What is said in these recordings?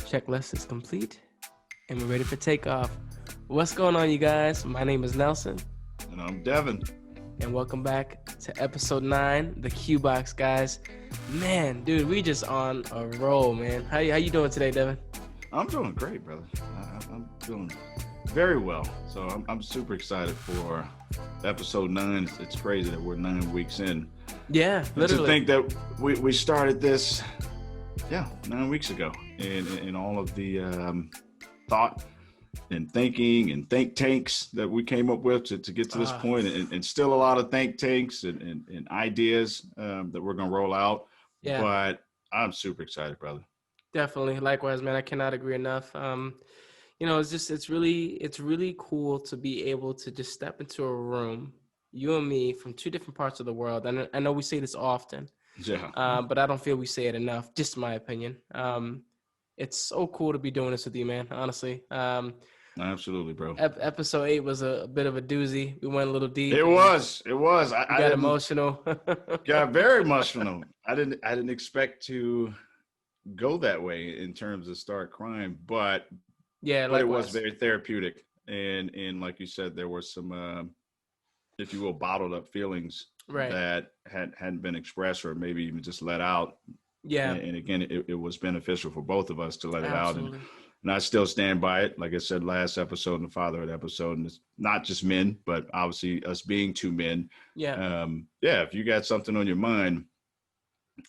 checklist is complete and we're ready for takeoff. What's going on, you guys? My name is Nelson. And I'm Devin. And welcome back to episode 9, the Qbox, guys. Man, dude, we just on a roll, man. How you doing today, Devin? I'm doing great, brother. I'm doing very well. So I'm super excited for episode 9. It's crazy that we're 9 weeks in. Yeah, literally. And to think that we started this, 9 weeks ago. And all of the thought and thinking and think tanks that we came up with to get to this point, and still a lot of think tanks and ideas that we're going to roll out. Yeah. But I'm super excited, brother. Definitely. Likewise, man. I cannot agree enough. It's really cool to be able to just step into a room, you and me, from two different parts of the world. And I know we say this often, but I don't feel we say it enough, just my opinion. It's so cool to be doing this with you, man, honestly. Absolutely, bro. Episode 8 was a bit of a doozy. We went a little deep. It was. I got emotional. Got very emotional. I didn't expect to go that way in terms of start crying, but it was very therapeutic. And like you said, there were some, if you will, bottled up feelings that hadn't been expressed or maybe even just let out. Yeah. And again, it was beneficial for both of us to let it out. And I still stand by it. Like I said, last episode and the fatherhood episode, and it's not just men, but obviously us being two men. Yeah. If you got something on your mind,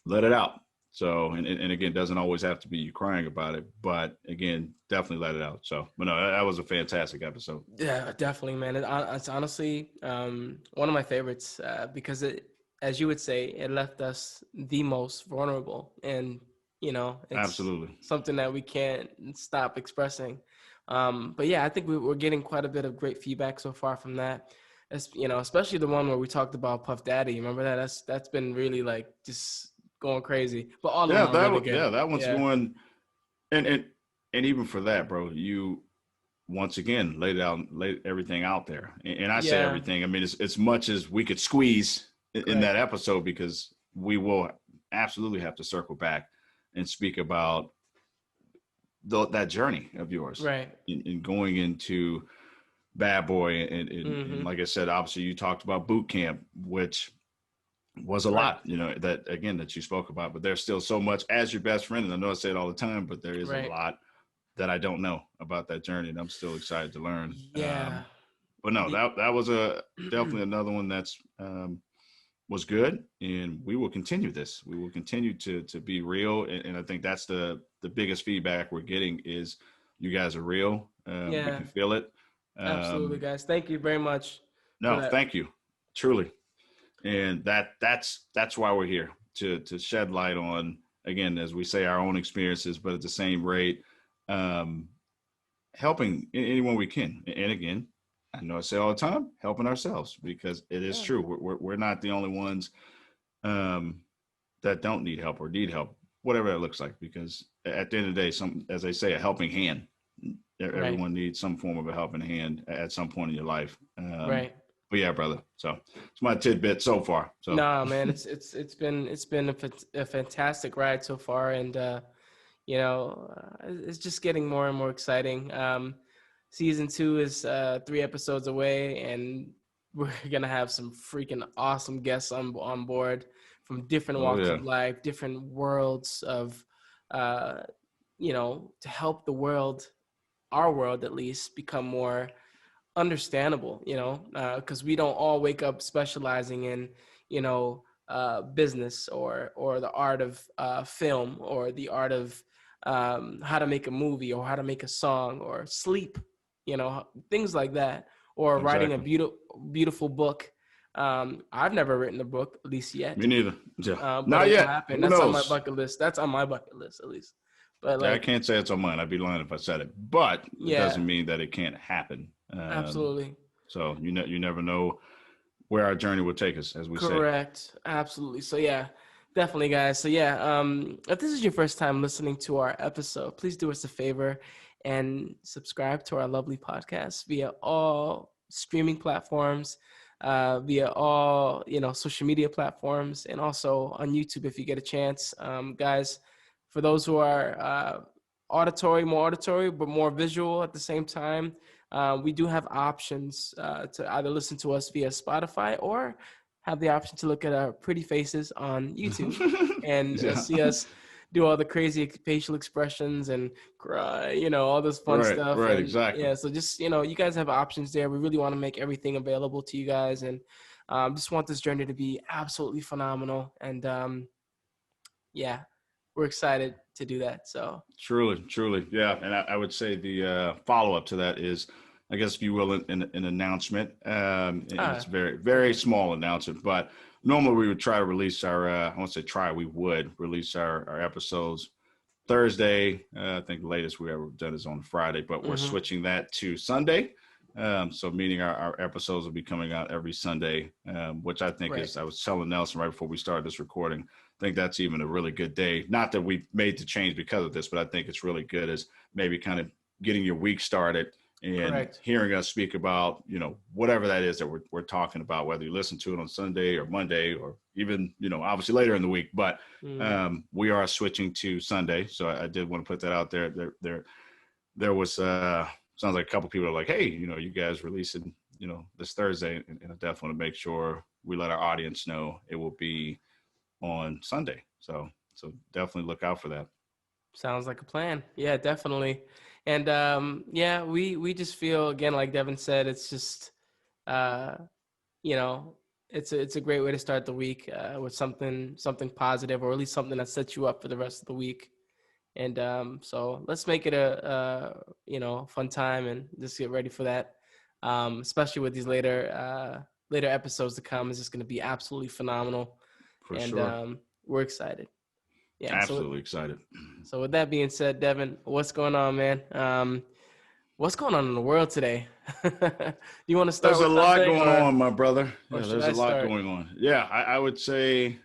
let it out. So, and again, it doesn't always have to be you crying about it, but again, definitely let it out. So, but no, that was a fantastic episode. Yeah, definitely, man. It's honestly one of my favorites because it, as you would say, it left us the most vulnerable, and it's absolutely something that we can't stop expressing. But yeah, I think we're getting quite a bit of great feedback so far from that. Especially the one where we talked about Puff Daddy. Remember that? That's been really like just going crazy. But all of them are really good. Yeah, that one's going, and even for that, bro, you once again laid everything out there. And I say everything. I mean, it's as much as we could squeeze in that episode, because we will absolutely have to circle back and speak about that journey of yours, right? In going into Bad Boy, and like I said, obviously you talked about boot camp, which was a lot, that you spoke about. But there's still so much as your best friend, and I know I say it all the time, but there is a lot that I don't know about that journey, and I'm still excited to learn. Yeah. But no, that was definitely another one that's was good, and we will continue this. We will continue to be real, and I think that's the biggest feedback we're getting is you guys are real. We can feel it. Absolutely, guys. Thank you very much. No, thank you, truly. And that's why we're here, to shed light on, again, as we say, our own experiences, but at the same rate, helping anyone we can. And again, I know I say all the time, helping ourselves, because it is true. We're not the only ones that don't need help or need help, whatever that looks like, because at the end of the day, as they say, a helping hand. Everyone needs some form of a helping hand at some point in your life. But yeah, brother. So it's my tidbit so far. So nah, man, it's been a fantastic ride so far, and it's just getting more and more exciting. Season 2 is 3 episodes away, and we're gonna have some freaking awesome guests on board from different walks of life, different worlds of, to help the world, our world at least, become more understandable. Because we don't all wake up specializing in, business or the art of film, or the art of how to make a movie, or how to make a song, or sleep. Things like that, or writing a beautiful book. I've never written a book, at least yet. Me neither. Not yet. That's on my bucket list. That's on my bucket list, at least. But I can't say it's on mine. I'd be lying if I said it. But it doesn't mean that it can't happen. Absolutely. So you never know where our journey will take us, as we say. Correct. Absolutely. So definitely, guys. So if this is your first time listening to our episode, please do us a favor and subscribe to our lovely podcast via all streaming platforms, via all, social media platforms, and also on YouTube if you get a chance. Guys, for those who are more auditory, but more visual at the same time. We do have options to either listen to us via Spotify or have the option to look at our pretty faces on YouTube and see us do all the crazy facial expressions and cry, all this fun stuff. Right, and exactly. Yeah, so just, you guys have options there. We really want to make everything available to you guys, and just want this journey to be absolutely phenomenal. And yeah, we're excited to do that. So truly. Yeah. And I would say the follow-up to that is, I guess, if you will, an announcement. And it's very, very small announcement, but normally we would try to release I won't say try, we would release our episodes Thursday. I think the latest we ever done is on Friday, but we're switching that to Sunday. So meaning our episodes will be coming out every Sunday, which I think is, I was telling Nelson right before we started this recording, I think that's even a really good day. Not that we made the change because of this, but I think it's really good as maybe kind of getting your week started and hearing us speak about, whatever that is that we're talking about, whether you listen to it on Sunday or Monday or even, obviously later in the week, but we are switching to Sunday. So I did want to put that out there. There was, sounds like a couple people are like, hey, you guys releasing, this Thursday, and I definitely want to make sure we let our audience know it will be on Sunday. So definitely look out for that. Sounds like a plan. Yeah, definitely. And we just feel, again, like Devin said, it's just it's a great way to start the week with something positive, or at least something that sets you up for the rest of the week. And so let's make it a fun time and just get ready for that. Especially with these later episodes to come, it's just going to be absolutely phenomenal. For sure. We're excited. Yeah, absolutely excited. So with that being said, Devin, what's going on, man? What's going on in the world today? You want to start? There's a lot going on, my brother. Yeah, there's a lot going on. Yeah, I would say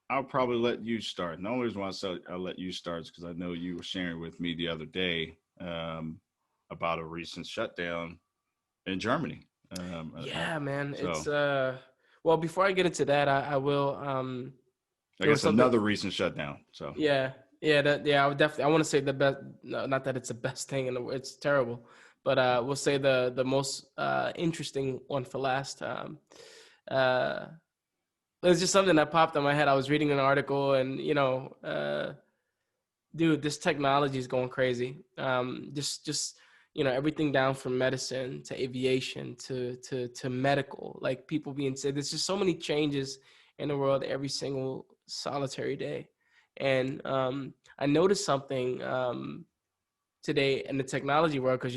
I'll probably let you start. The only reason why I'll let you start is because I know you were sharing with me the other day about a recent shutdown in Germany. Yeah, man. So, it's well, before I get into that, I will. I guess another recent shutdown. So yeah. I would definitely. I want to say the best. No, not that it's the best thing, and it's terrible, but we'll say the most interesting one for last. It's just something that popped in my head. I was reading an article, and dude, this technology is going crazy. Just everything down from medicine to aviation to medical. Like, people being said, there's just so many changes in the world every single solitary day. And I noticed something today in the technology world, because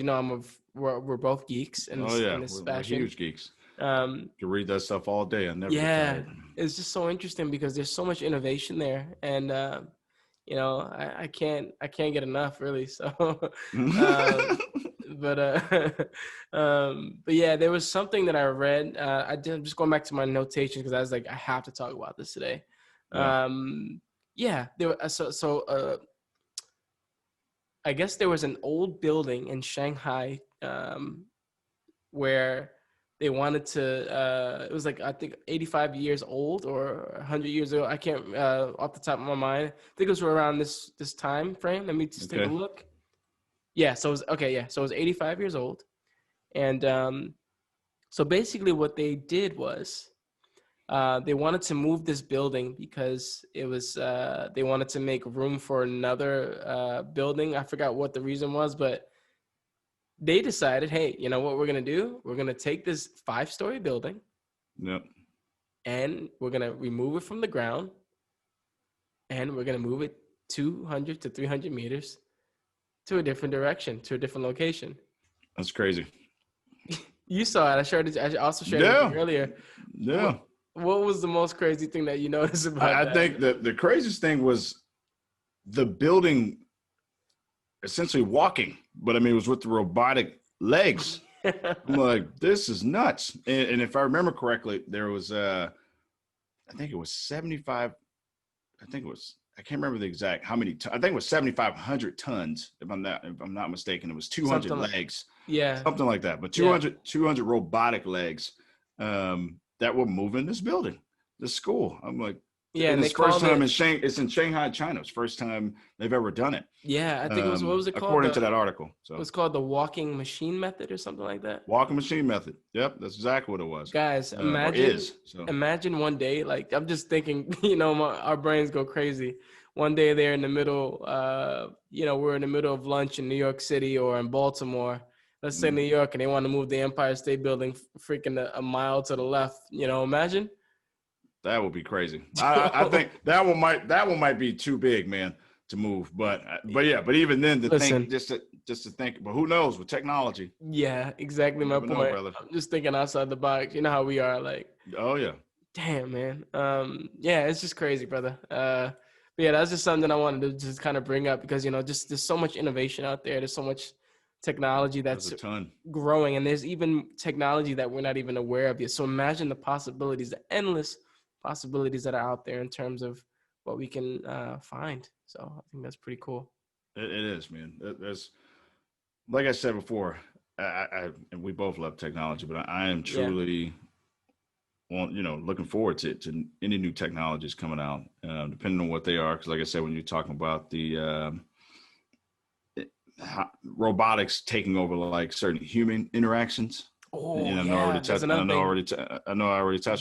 we're both geeks in this fashion. We're huge geeks. You can read that stuff all day. I never get tired. It's just so interesting because there's so much innovation there, and I can't get enough, really. So, but yeah, there was something that I read. I'm just going back to my notation because I was like, I have to talk about this today. I guess there was an old building in Shanghai where they wanted to, it was like, I think 85 years old or 100 years old. I can't, off the top of my mind. I think it was around this time frame. Let me just take a look. Yeah, so it was 85 years old. And so basically what they did was they wanted to move this building because it was, they wanted to make room for another building. I forgot what the reason was, but they decided, hey, you know what we're going to do? We're going to take this 5-story building. Yep. And we're going to remove it from the ground. And we're going to move it 200 to 300 meters to a different direction, to a different location. That's crazy. You saw it. I also shared it with you earlier. Yeah. What was the most crazy thing that you noticed about that? I think that the craziest thing was the building essentially walking, but I mean, it was with the robotic legs. I'm like, this is nuts. And if I remember correctly, there was, I think it was 75. I can't remember the exact how many. I think it was 7,500 tons. If I'm not mistaken, it was 200 legs. Yeah, something like that. But 200 robotic legs that were moving this building, this school. I'm like, Yeah, And and it's they first called time it. in It's in Shanghai, China. It's first time they've ever done it. Yeah, I think it was. What was it called? According to that article. It So was called the walking machine method or something like that. walking machine method. Yep, that's exactly what it was. Guys, Or is. So imagine one day, like I'm just thinking, our brains go crazy. One day they're in the middle, we're in the middle of lunch in New York City or in Baltimore. Let's say New York, and they want to move the Empire State Building freaking a mile to the left. Imagine. That would be crazy. I think that one might be too big, man, to move. But even then, to Listen, think just to think. But who knows with technology? Yeah, exactly my point. Know, brother. I'm just thinking outside the box. You know how we are, like. Oh yeah. Damn, man. Yeah, it's just crazy, brother. But yeah, that's just something I wanted to just kind of bring up because just there's so much innovation out there. There's so much technology that's a ton growing, and there's even technology that we're not even aware of yet. So imagine the possibilities, the endless possibilities that are out there in terms of what we can find. So I think that's pretty cool. It is, man. There's, like I said before, I and we both love technology, but I am truly looking forward to any new technologies coming out, depending on what they are. Because like I said, when you're talking about the robotics taking over like certain human interactions. Oh, I know I already touched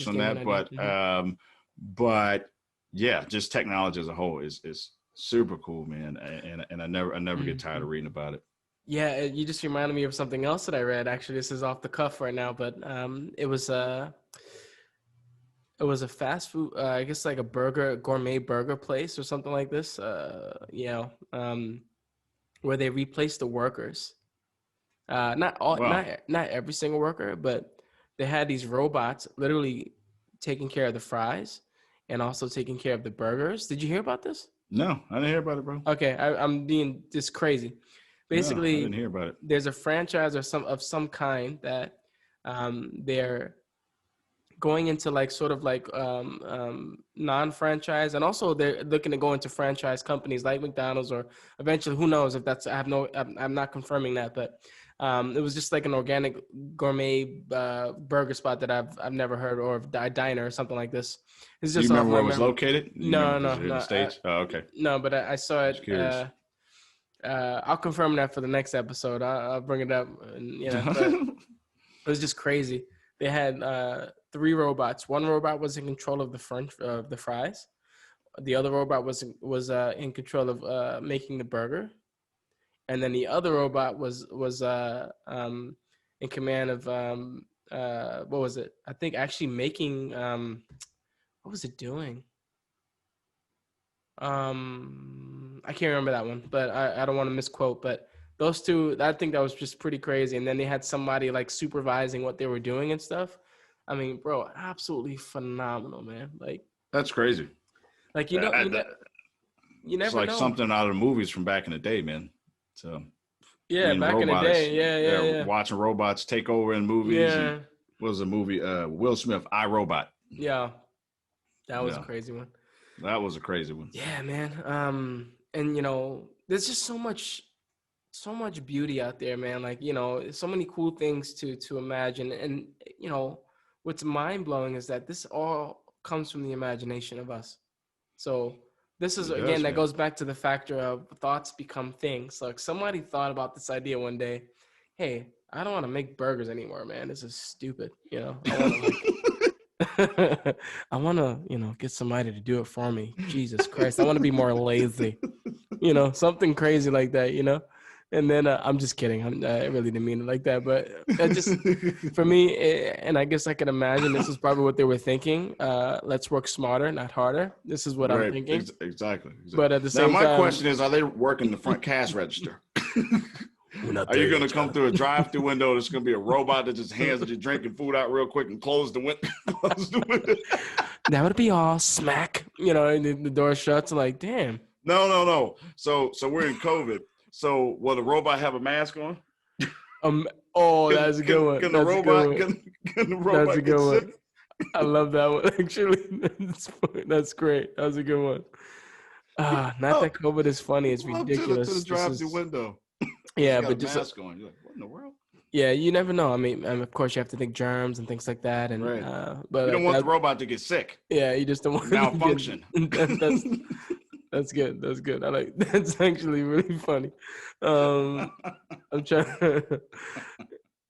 on that, but yeah, just technology as a whole is super cool, man. And I never get tired of reading about it. Yeah, you just reminded me of something else that I read. Actually, this is off the cuff right now, but it was a fast food, I guess like a gourmet burger place or something like this. Where they replaced the workers. Not every single worker, but they had these robots literally taking care of the fries and also taking care of the burgers. Did you hear about this? No, I didn't hear about it, bro. Okay, I'm being just crazy. Basically, no, I didn't hear about it. There's a franchise or some kind that they're going into like sort of like non-franchise, and also they're looking to go into franchise companies like McDonald's, or eventually, who knows if that's, I'm not confirming that, but it was just like an organic gourmet burger spot that I've never heard, or a diner or something like this. It's just, do you remember where it was located? No. The States? Okay. No, but I saw it. I'll confirm that for the next episode. I'll bring it up. And, but it was just crazy. They had 3 robots. One robot was in control of the fries. The other robot was in control of making the burger, and then the other robot was in command of what was it? I think actually making what was it doing? I can't remember that one, but I don't want to misquote. But those two, I think that was just pretty crazy. And then they had somebody like supervising what they were doing and stuff. I mean, bro, absolutely phenomenal, man. Like, that's crazy. Like, you never it's like know. Something out of the movies from back in the day, man. So yeah, back in the day, yeah. Watching robots take over in movies. Yeah. What was the movie? Will Smith, I, Robot. Yeah, that was a crazy one. That was a crazy one. Yeah, man. And there's just so much beauty out there, man. Like, so many cool things to imagine. And what's mind blowing is that this all comes from the imagination of us. So this is, again, that goes back to the factor of thoughts become things. Like, somebody thought about this idea one day. Hey, I don't want to make burgers anymore, man. This is stupid. I want to get somebody to do it for me. Jesus Christ. I want to be more lazy, something crazy like that, And then I'm just kidding. I really didn't mean it like that. But just for me, and I guess I can imagine this is probably what they were thinking. Let's work smarter, not harder. This is what I'm thinking. Exactly. But at the same time, my question is, are they working the front cash register? Are you going to come through a drive-through window? There's going to be a robot that just hands you drinking food out real quick and close the window. That would be all smack. And the door shuts. Like, damn. No. So we're in COVID. So will the robot have a mask on? That's a good one. Can the robot That's a good one. I love that one. Actually, that's great. That was a good one. Not that COVID is funny. It's ridiculous. To the drive-through window. Yeah, but just mask on. You're like, what in the world? Yeah, you never know. I mean, of course, you have to think germs and things like that, and Right. but You don't want that, the robot to get sick yeah, you just don't or want to malfunction. get that's good. That's good. I like that's actually really funny. I'm trying.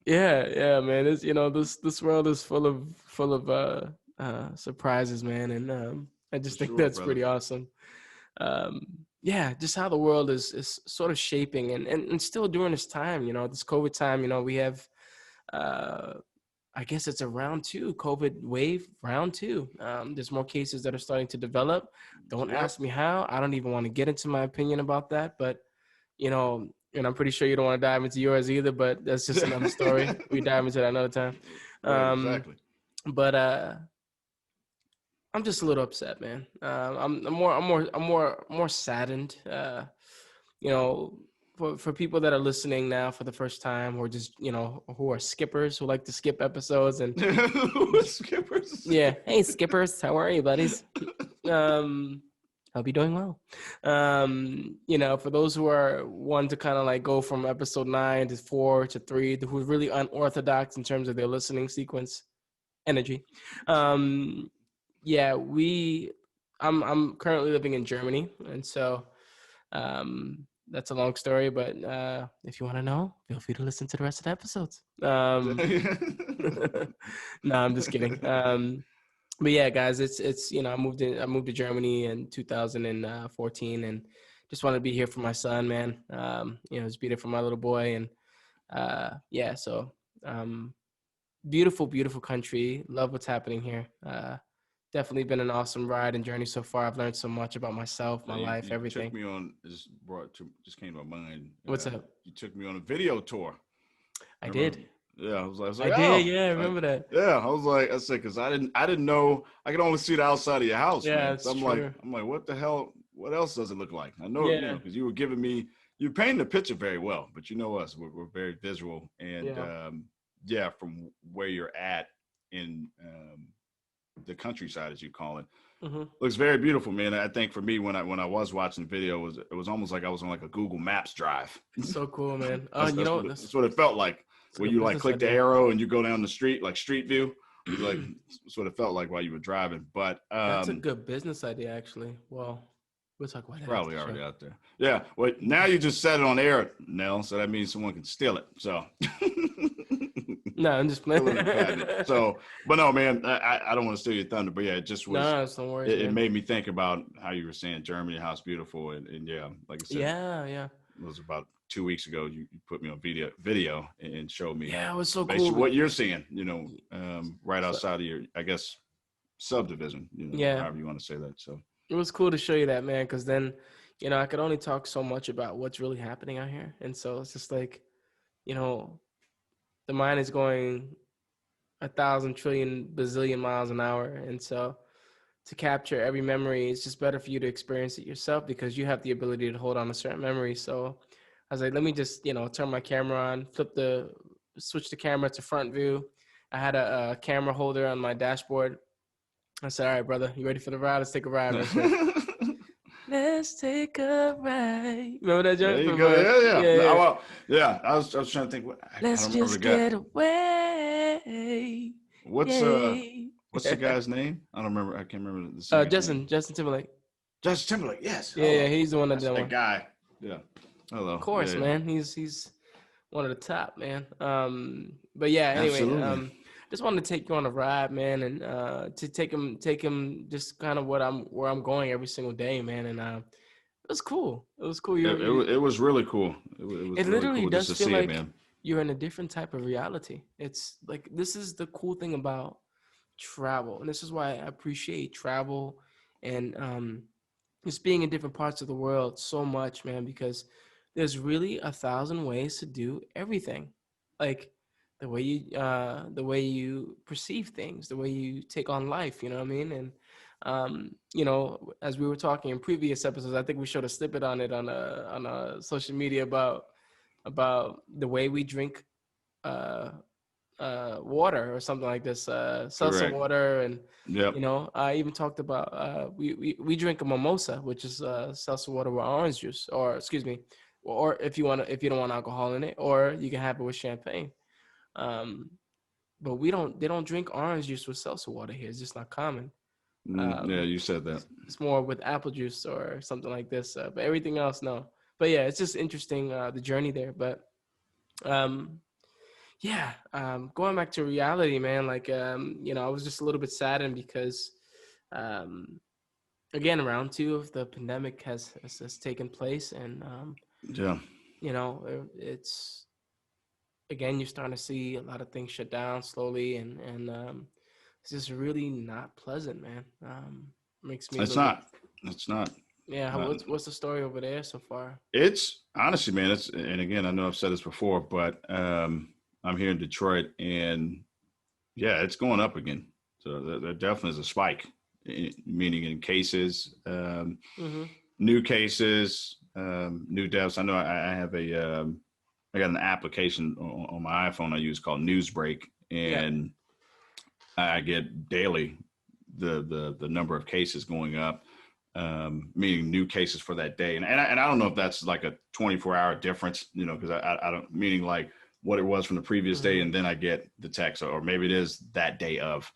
Yeah, man. It's this world is full of surprises, man, and I For just think sure, that's brother. pretty awesome. Um, yeah, just how the world is sort of shaping, and still during this time, this COVID time, we have, uh, I guess it's a round two, COVID wave, round two. There's more cases that are starting to develop. Don't Yep. ask me how. I don't even want to get into my opinion about that, but and I'm pretty sure you don't want to dive into yours either, but that's just another story. We dive into that another time. Right, Um, exactly. but I'm just a little upset, man. I'm more saddened. You know, for people that are listening now for the first time, or just who are skippers who like to skip episodes and Skippers. yeah, hey skippers, how are you, buddies? Hope you're doing well. For those who are one to kind of like go from episode 9 to 4 to 3, who's really unorthodox in terms of their listening sequence energy. Um, yeah, I'm currently living in Germany, and so that's a long story. But if you want to know, feel free to listen to the rest of the episodes. No, I'm just kidding. But yeah, guys, it's I moved to Germany in 2014, and just wanted to be here for my son, man. Just be there for my little boy, and yeah, so beautiful, beautiful country. Love what's happening here. Definitely been an awesome ride and journey so far. I've learned so much about myself, my life, You took everything. me on. Just came to my mind. What's up? You took me on a video tour. I I remember. did. Yeah, I was I like, did. oh, Yeah, I remember that. yeah. I said, because I didn't know. I could only see the outside of your house, Yeah, man. So it's true. I'm like, what the hell? What else does it look like? I know, Yeah, because you were giving me, you painted the picture very well. But you know us, we're very visual, and yeah. yeah, from where you're at in the countryside, as you call it, Hmm. looks very beautiful, man. I think for me, when I was watching the video, it was almost like I was on like a Google Maps drive. It's so cool, man. That's what it felt like. That's a Where good you like business click the idea. arrow and you go down the street, like street view. You like that's what it felt like while you were driving. But That's a good business idea, actually. Well, we'll talk about it's that after probably the show. already out there. Yeah. Well, now you just set it on air, Nell. So that means someone can steal it. So No, I'm just playing. stealing and patent it. So, but no, man, I don't want to steal your thunder. But yeah, it just was. No, no worries, It man. made me think about how you were saying Germany, how it's beautiful, and yeah, like I said, Yeah, yeah. it was about 2 weeks ago. You put me on video and showed me Yeah, it was so cool. basically what you're seeing. Right So, outside of your, I guess, subdivision. yeah, However you want to say that. So it was cool to show you that, man, because then, I could only talk so much about what's really happening out here. And so it's just like, you know, the mind is going 1,000 trillion bazillion miles an hour. And so to capture every memory, it's just better for you to experience it yourself because you have the ability to hold on to certain memories. So I was like, let me just, turn my camera on, switch the camera to front view. I had a camera holder on my dashboard. I said, all right, brother, you ready for the ride? Let's take a ride real quick. Let's take a ride. Remember that there joke? you go. Yeah. Yeah, No, yeah. well, yeah. I was trying to think. I Let's don't remember just the guy. get away. What's Yay. what's the guy's name? I don't remember. I can't remember the singer's name. Justin Timberlake. Justin Timberlake. Yes. Yeah, Hello. he's the one that That's did that that one. guy. Yeah. Hello. Of course, Yeah. man. He's one of the top, man. But yeah, anyway, Absolutely. just wanted to take you on a ride, man, and to take him just kind of where I'm going every single day, man. And it was cool. It was cool. It was really cool. It was It really literally cool just does to feel see it, like man. you're in a different type of reality. It's like this is the cool thing about travel, and this is why I appreciate travel and just being in different parts of the world so much, man, because there's really 1,000 ways to do everything. Like the way you perceive things, the way you take on life, you know what I mean? And as we were talking in previous episodes, I think we showed a snippet on it on a social media about the way we drink uh water or something like this, seltzer Correct. water. And Yep. I even talked about we drink a mimosa, which is seltzer water with orange juice, or excuse me, or if you don't want alcohol in it, or you can have it with champagne. But they don't drink orange juice with seltzer water here. It's just not common. Yeah, you said that. It's more with apple juice or something like this. But everything else, no. But yeah, it's just interesting, the journey there. But yeah, going back to reality, man, like, I was just a little bit saddened because, um, again, round two of the pandemic has taken place. And, Yeah. It's, again, you're starting to see a lot of things shut down slowly. And it's just really not pleasant, man. Makes me a It's little bit. not. It's not. Yeah, what's the story over there so far? It's honestly, man. And again, I know I've said this before, but I'm here in Detroit, and yeah, it's going up again. So there definitely is a spike, meaning in cases, new cases, new deaths. I know I have I got an application on my iPhone I use called Newsbreak, and I get daily the number of cases going up, meaning new cases for that day. And I don't know if that's like a 24-hour difference, because I don't, meaning like what it was from the previous day, and then I get the text, or maybe it is that day of,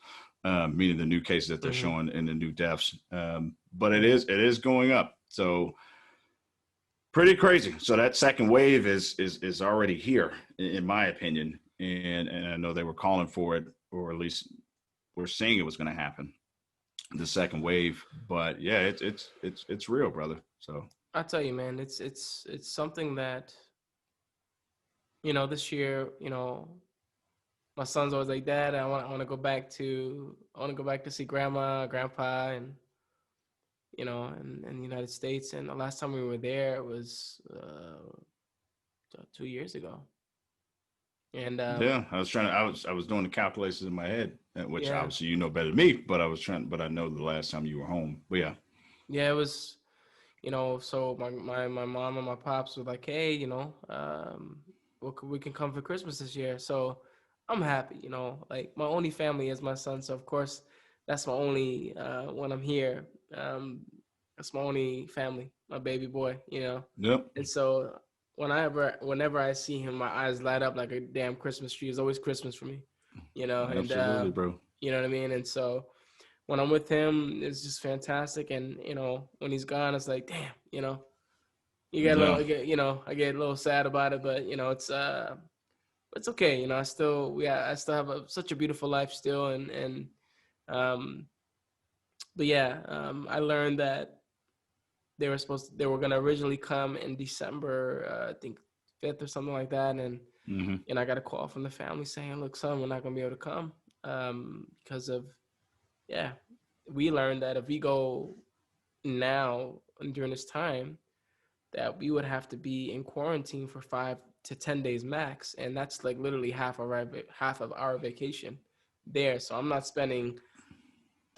meaning the new cases that they're showing and the new deaths. But it is going up. So pretty crazy. So that second wave is already here, in my opinion. And I know they were calling for it, or at least we're saying it was going to happen, the second wave. But yeah, it's real, brother. So I'll tell you, man, it's something that, this year, my son's always like, Dad, I want to go back to see grandma, grandpa, and in the United States. And the last time we were there was 2 years ago. And yeah, I was doing the calculations in my head, which obviously you know better than me, but I know the last time you were home. But yeah, it was, so my mom and my pops were like, hey, we can come for Christmas this year. So I'm happy, like my only family is my son. So of course that's my only, when I'm here, that's my only family, my baby boy, Yep. And so whenever I see him, my eyes light up like a damn Christmas tree. It's always Christmas for me, Absolutely, bro. You know what I mean? And so when I'm with him, it's just fantastic. And, when he's gone, it's like, damn, you get a little, I get a little sad about it, but it's okay. I still have such a beautiful life still. But yeah, I learned that they were going to originally come in December, I think 5th or something like that. And I got a call from the family saying, look, son, we're not going to be able to come, because of, we learned that if we go now during this time, that we would have to be in quarantine for 5 to 10 days max. And that's like literally half of our vacation there. So I'm not spending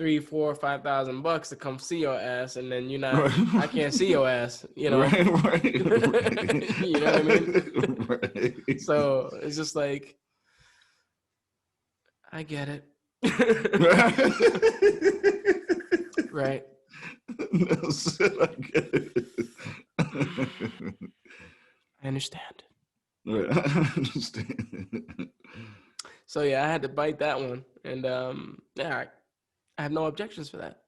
$3,000, $4,000, $5,000 to come see your ass, and then I can't see your ass, Right. You know what I mean? Right. So it's just like, I get it. Right. No, I get it. I understand. Right. I understand. So yeah, I had to bite that one, and I have no objections for that.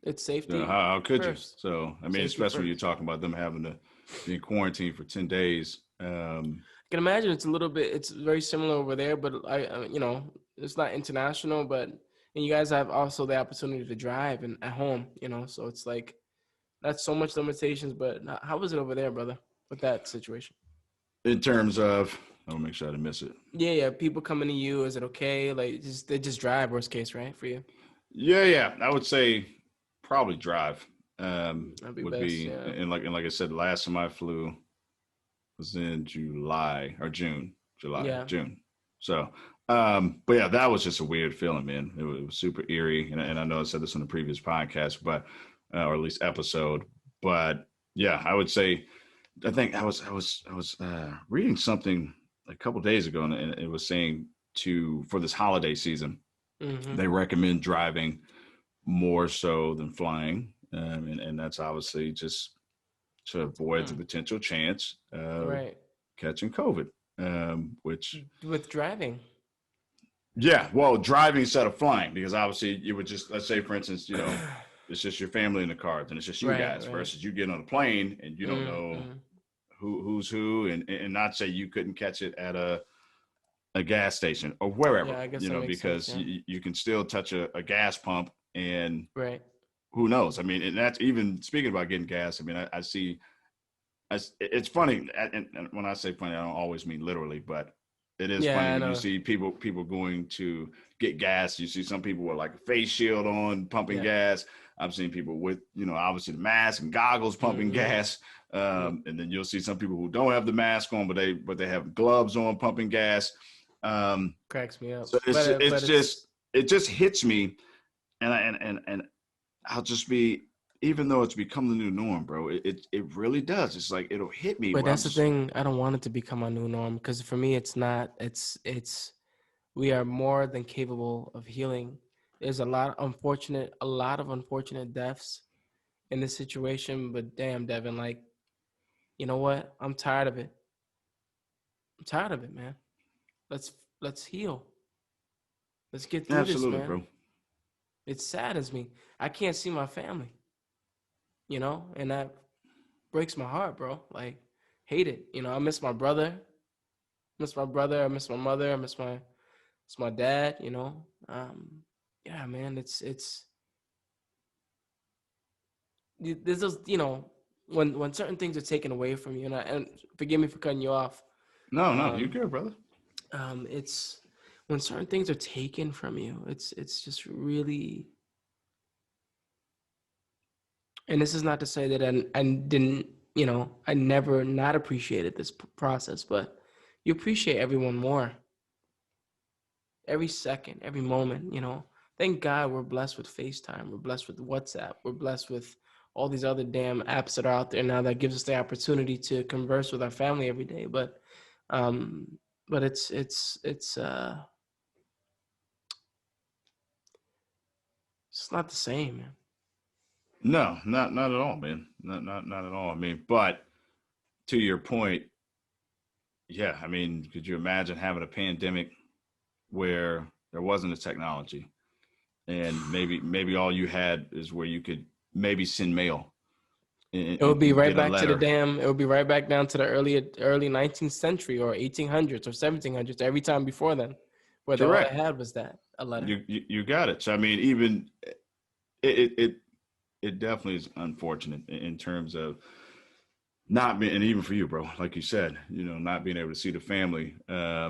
It's safety. How could first. you? So I mean, Safety especially when you're first. talking about them having to be in quarantine for 10 days. I can imagine it's very similar over there, but it's not international, and you guys have also the opportunity to drive and at home, so it's like, that's so much limitations. But how was it over there, brother, with that situation? In terms of, I'll make sure I didn't miss it. Yeah. People coming to you, is it okay? Like, they just drive, worst case, right, for you? Yeah. I would say probably drive. That'd be Would best, be, yeah. and like I said, the last time I flew was in July or June. June. So, but yeah, that was just a weird feeling, man. It was super eerie, and I know I said this on the previous podcast, but or at least episode. But yeah, I would say, I think I was reading something a couple days ago, and it was saying for this holiday season, they recommend driving more so than flying, and that's obviously just to avoid the potential chance of catching COVID. which with driving. Yeah, well, driving instead of flying, because obviously you would just, let's say, for instance, it's just your family in the car, then it's just you guys versus you get on a plane and you don't know who's who, and not say you couldn't catch it at a gas station or wherever, Yeah, I guess that makes because sense, yeah. you can still touch a gas pump and Right. who knows? I mean, and that's even speaking about getting gas. I mean, I see, it's funny, and when I say funny, I don't always mean literally, but it is funny Yeah, I when you know. see people going to get gas. You see some people with like a face shield on pumping gas. I've seen people with, obviously the mask and goggles pumping gas. And then you'll see some people who don't have the mask on, but they have gloves on pumping gas. Cracks me up. So it just hits me, and I'll just be, even though it's become the new norm, bro, it really does. It's like it'll hit me. But that's the thing. I don't want it to become a new norm, because for me, it's not. It's we are more than capable of healing. There's a lot of unfortunate deaths in this situation. But damn, Devin, like, you know what? I'm tired of it. I'm tired of it, man. Let's heal. Let's get through this, Absolutely, man. bro. It saddens me. I can't see my family, and that breaks my heart, bro. Like, hate it. I miss my brother. I miss my mother. I miss my dad. Yeah, man. There's just, when certain things are taken away from you, and forgive me for cutting you off. No, you're good, brother. It's when certain things are taken from you. It's just really. And this is not to say that I didn't, I never not appreciated this process, but you appreciate everyone more. Every second, every moment, Thank God we're blessed with FaceTime. We're blessed with WhatsApp. We're blessed with all these other damn apps that are out there now that gives us the opportunity to converse with our family every day. But it's not the same, man. No, not at all, man. Not at all. I mean, but to your point, yeah. I mean, could you imagine having a pandemic where there wasn't a technology, and maybe all you had is where you could maybe send mail. It would be right get a back to letter. it would be right back down to the early 19th century or 1800s or 1700s, every time before then, where all they had was a letter. You got it. So I mean, even it definitely is unfortunate in terms of not being, and even for you, bro, like you said, not being able to see the family. I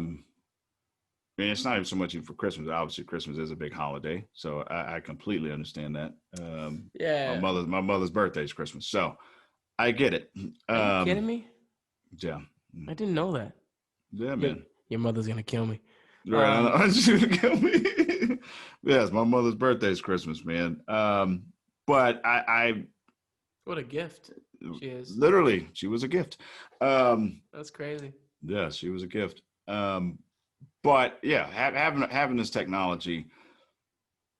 mean, it's not even so much even for Christmas. Obviously, Christmas is a big holiday, so I completely understand that. Yeah. My mother's birthday is Christmas, so I get it. Are you kidding me? Yeah. I didn't know that. Yeah, man. Your mother's gonna kill me. Right, I know. She's gonna kill me. Yes, my mother's birthday is Christmas, man. But I what a gift she is. Literally, she was a gift. That's crazy. Yeah, she was a gift. But yeah, having this technology,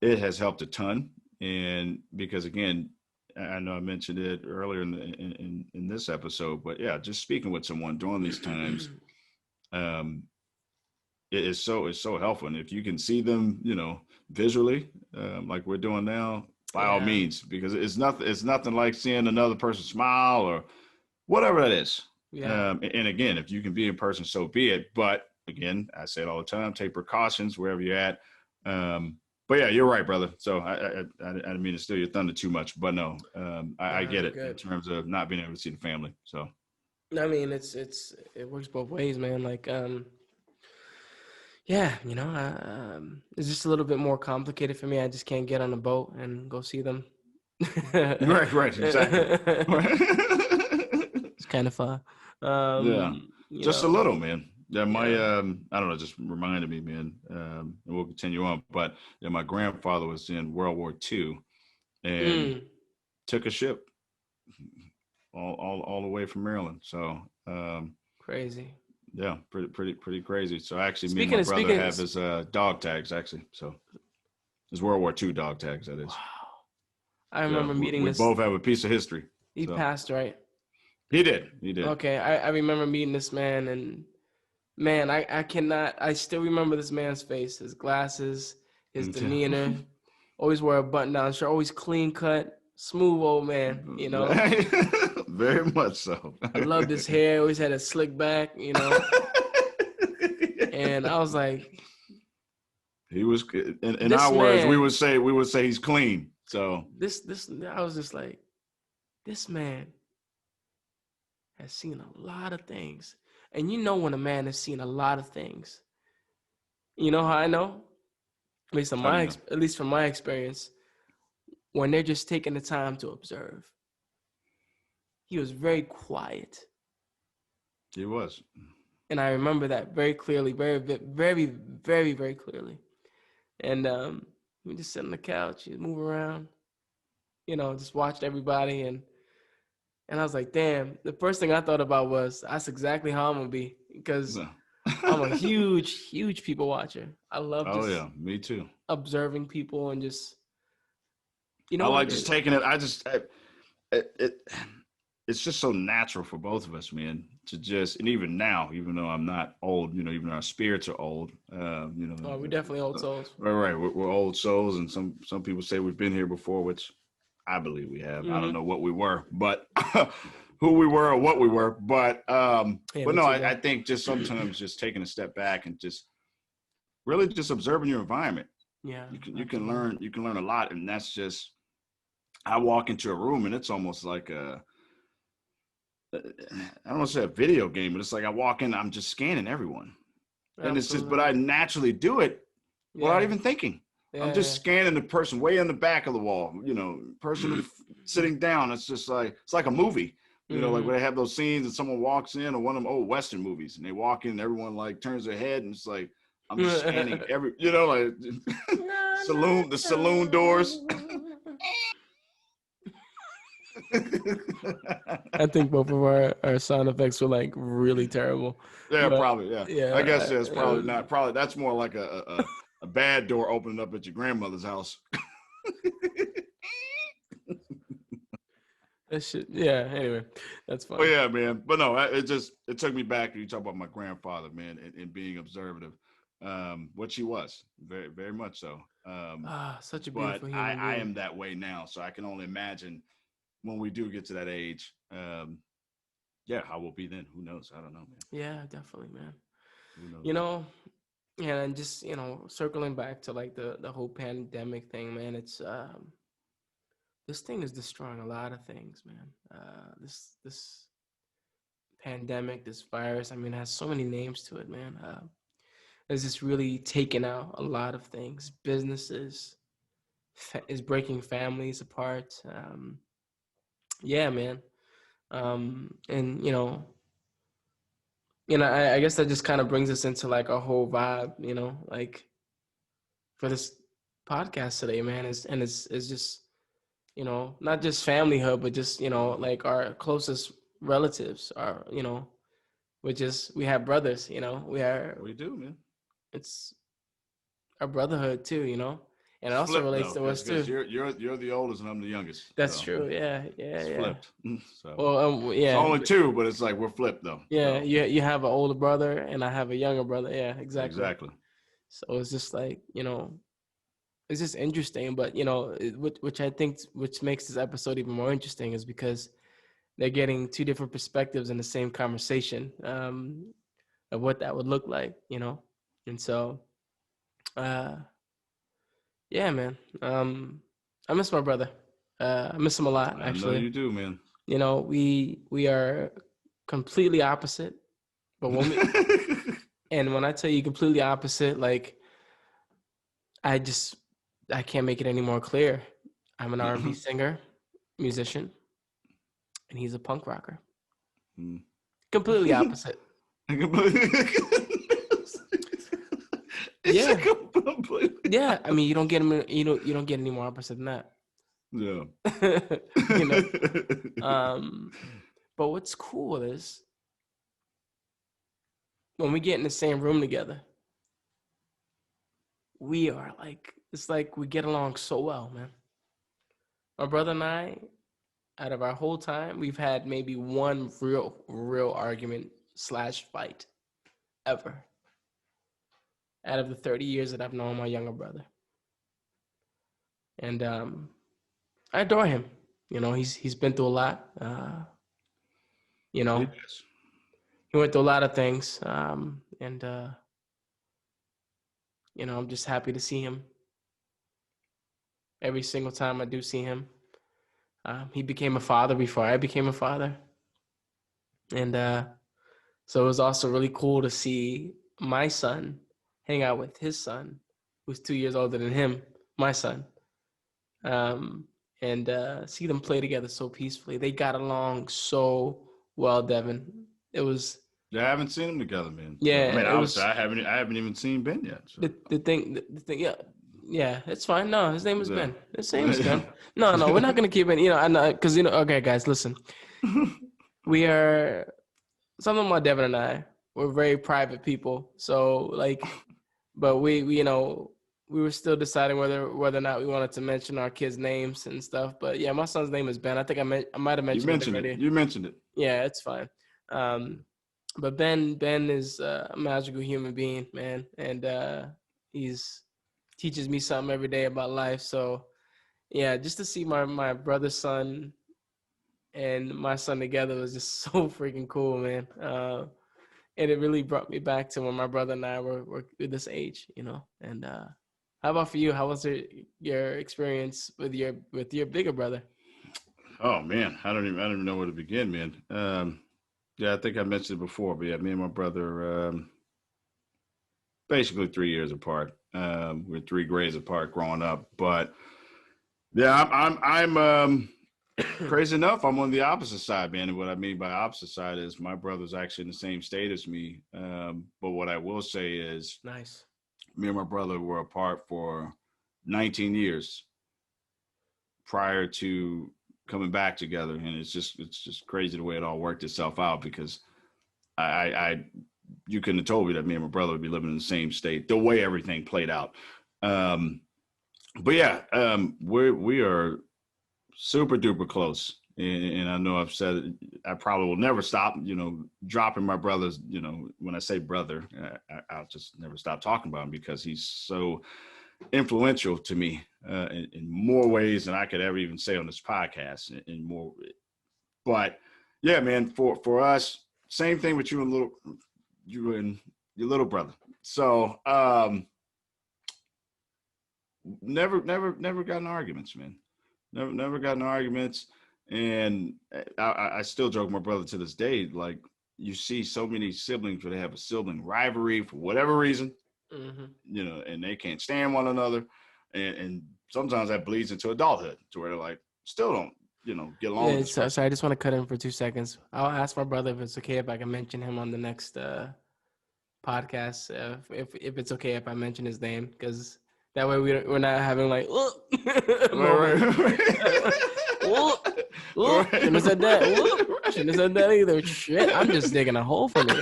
it has helped a ton. And because again, I know I mentioned it earlier in this episode, but yeah, just speaking with someone during these times, it's so helpful. And if you can see them, visually, like we're doing now, by all means, because it's nothing like seeing another person smile or whatever that is. Yeah. And again, if you can be in person, so be it. But again, I say it all the time: take precautions wherever you're at. But yeah, you're right, brother. So I didn't mean to steal your thunder too much, but no, I get it in terms of not being able to see the family. So I mean, it works both ways, man. Like, yeah, it's just a little bit more complicated for me. I just can't get on a boat and go see them. Right, exactly. It's kind of fun. Yeah, just a little, man. Yeah, my I don't know, just reminded me, man. And we'll continue on, but yeah, my grandfather was in World War II and took a ship all the way from Maryland. So crazy. Yeah, pretty crazy. So actually, me and my brother have his dog tags actually. So his World War II dog tags, that is. Wow. I remember meeting this. We both have a piece of history. He passed, right? He did. Okay, I remember meeting this man, and Man, I cannot. I still remember this man's face, his glasses, his demeanor. Always wear a button-down shirt. Always clean cut, smooth old man. You know. Very much so. I loved his hair. Always had a slick back. You know. And I was like, he was. In our words, we would say he's clean. So I was just like, this man has seen a lot of things. And you know when a man has seen a lot of things. You know how I know? At least from my experience, when they're just taking the time to observe. He was very quiet. He was. And I remember that very clearly, very, very, very, very clearly. And we just sit on the couch, move around, you know, just watched everybody. And I was like, damn, the first thing I thought about was that's exactly how I'm going to be, because I'm a huge, huge people watcher. I love me too. Observing people and just, you know, I like just taking it. It's just so natural for both of us, man, to just, and even now, even though I'm not old, you know, even our spirits are old, you know. Oh, we're definitely old souls. Right. We're old souls, and some people say we've been here before, which I believe we have. I don't know what we were, but who we were or what we were, but no, I think just sometimes just taking a step back and just really just observing your environment. Yeah, you can learn a lot, and that's just, I walk into a room and it's almost like I don't want to say a video game, but it's like I walk in, I'm just scanning everyone. And it's just, but I naturally do it without even thinking. I'm just scanning the person way in the back of the wall, you know, person sitting down. It's just like, it's like a movie, you know, like when they have those scenes and someone walks in, or one of them old Western movies, and they walk in, and everyone like turns their head, and it's like, I'm just scanning you know, like the saloon doors. I think both of our sound effects were like really terrible. Yeah, probably. Yeah. I guess it's probably not. Probably that's more like a bad door opening up at your grandmother's house. That shit. Yeah. Anyway, that's fine. Oh yeah, man. But no, it took me back. You talk about my grandfather, man, and being observative, which he was very, very much so. Such a beautiful human being. I am that way now, so I can only imagine when we do get to that age. Yeah, how we'll be then. Who knows? I don't know, man. Yeah, definitely, man. Who knows? You know, yeah, and just, you know, circling back to like the whole pandemic thing, man. It's this thing is destroying a lot of things, man. This pandemic, this virus, I mean, it has so many names to it, man. It's just really taken out a lot of things. Businesses is breaking families apart. Yeah, man. And I guess that just kind of brings us into like a whole vibe, you know, like for this podcast today, man. It's just, you know, not just familyhood, but just, you know, like our closest relatives are, you know, we have brothers, you know, we do, man. It's our brotherhood too, you know, and it also relates to us too. You're the oldest and I'm the youngest. That's true. Yeah. It's flipped. So. Well, yeah. It's only two, but it's like we're flipped though. Yeah. So. You have an older brother and I have a younger brother. Yeah, exactly. Exactly. So it's just like, you know, it's just interesting, but you know, which I think which makes this episode even more interesting is because they're getting two different perspectives in the same conversation of what that would look like, you know, and so. Yeah, man. I miss my brother. I miss him a lot, actually. I know you do, man. You know, we are completely opposite. But and when I tell you completely opposite, like I can't make it any more clear. I'm an R&B singer, musician, and he's a punk rocker. Completely opposite. Yeah. Yeah, I mean, you don't get him. You don't get any more opposite than that. Yeah. You know. But what's cool is when we get in the same room together, we are like, it's like we get along so well, man. My brother and I, out of our whole time, we've had maybe one real argument / fight. ever out of the 30 years that I've known my younger brother. And I adore him. You know, he's been through a lot. You know, yes. He went through a lot of things. And you know, I'm just happy to see him. Every single time I do see him. He became a father before I became a father. And so it was also really cool to see my son hang out with his son, who's 2 years older than him, my son. And see them play together so peacefully. They got along so well, Devin. It was. Yeah, I haven't seen them together, man. Yeah, I mean, it obviously, was. I haven't even seen Ben yet. So. The thing, yeah, it's fine. No, his name is Ben. His name is Ben. No, we're not gonna keep it. You know, I know, because okay, guys, listen. We are something about Devin and I. We're very private people, so like, but we you know. We were still deciding whether or not we wanted to mention our kids' names and stuff. But yeah, my son's name is Ben. I think I might have mentioned it already. You mentioned it. Yeah, it's fine. But Ben is a magical human being, man, and he's teaches me something every day about life. So yeah, just to see my brother's son and my son together was just so freaking cool, man. And it really brought me back to when my brother and I were this age, you know. And how about for you? How was your experience with your bigger brother? Oh man, I don't even know where to begin, man. Yeah, I think I mentioned it before, but yeah, me and my brother, basically 3 years apart. We're 3 grades apart growing up, but yeah, I'm crazy enough, I'm on the opposite side, man. And what I mean by opposite side is my brother's actually in the same state as me. But what I will say is, nice. Me and my brother were apart for 19 years prior to coming back together, and it's just crazy the way it all worked itself out, because I you couldn't have told me that me and my brother would be living in the same state, the way everything played out. But yeah, we are super duper close, and I know I've said it, I probably will never stop, dropping my brother's, when I say brother, I'll just never stop talking about him, because he's so influential to me in more ways than I could ever even say on this podcast, in more. But yeah, man, for us, same thing with you and your little brother. So never got in arguments, man. Never got in arguments. And I still joke with my brother to this day, like, you see so many siblings where they have a sibling rivalry for whatever reason, and they can't stand one another. And sometimes that bleeds into adulthood, to where they're like, still don't, get along with this person. Sorry, I just want to cut in for 2 seconds. I'll ask my brother if it's okay if I can mention him on the next podcast, if it's okay if I mention his name, because that way we're not having like, shouldn't have said that. Shouldn't have said that either. Shit, I'm just digging a hole for me.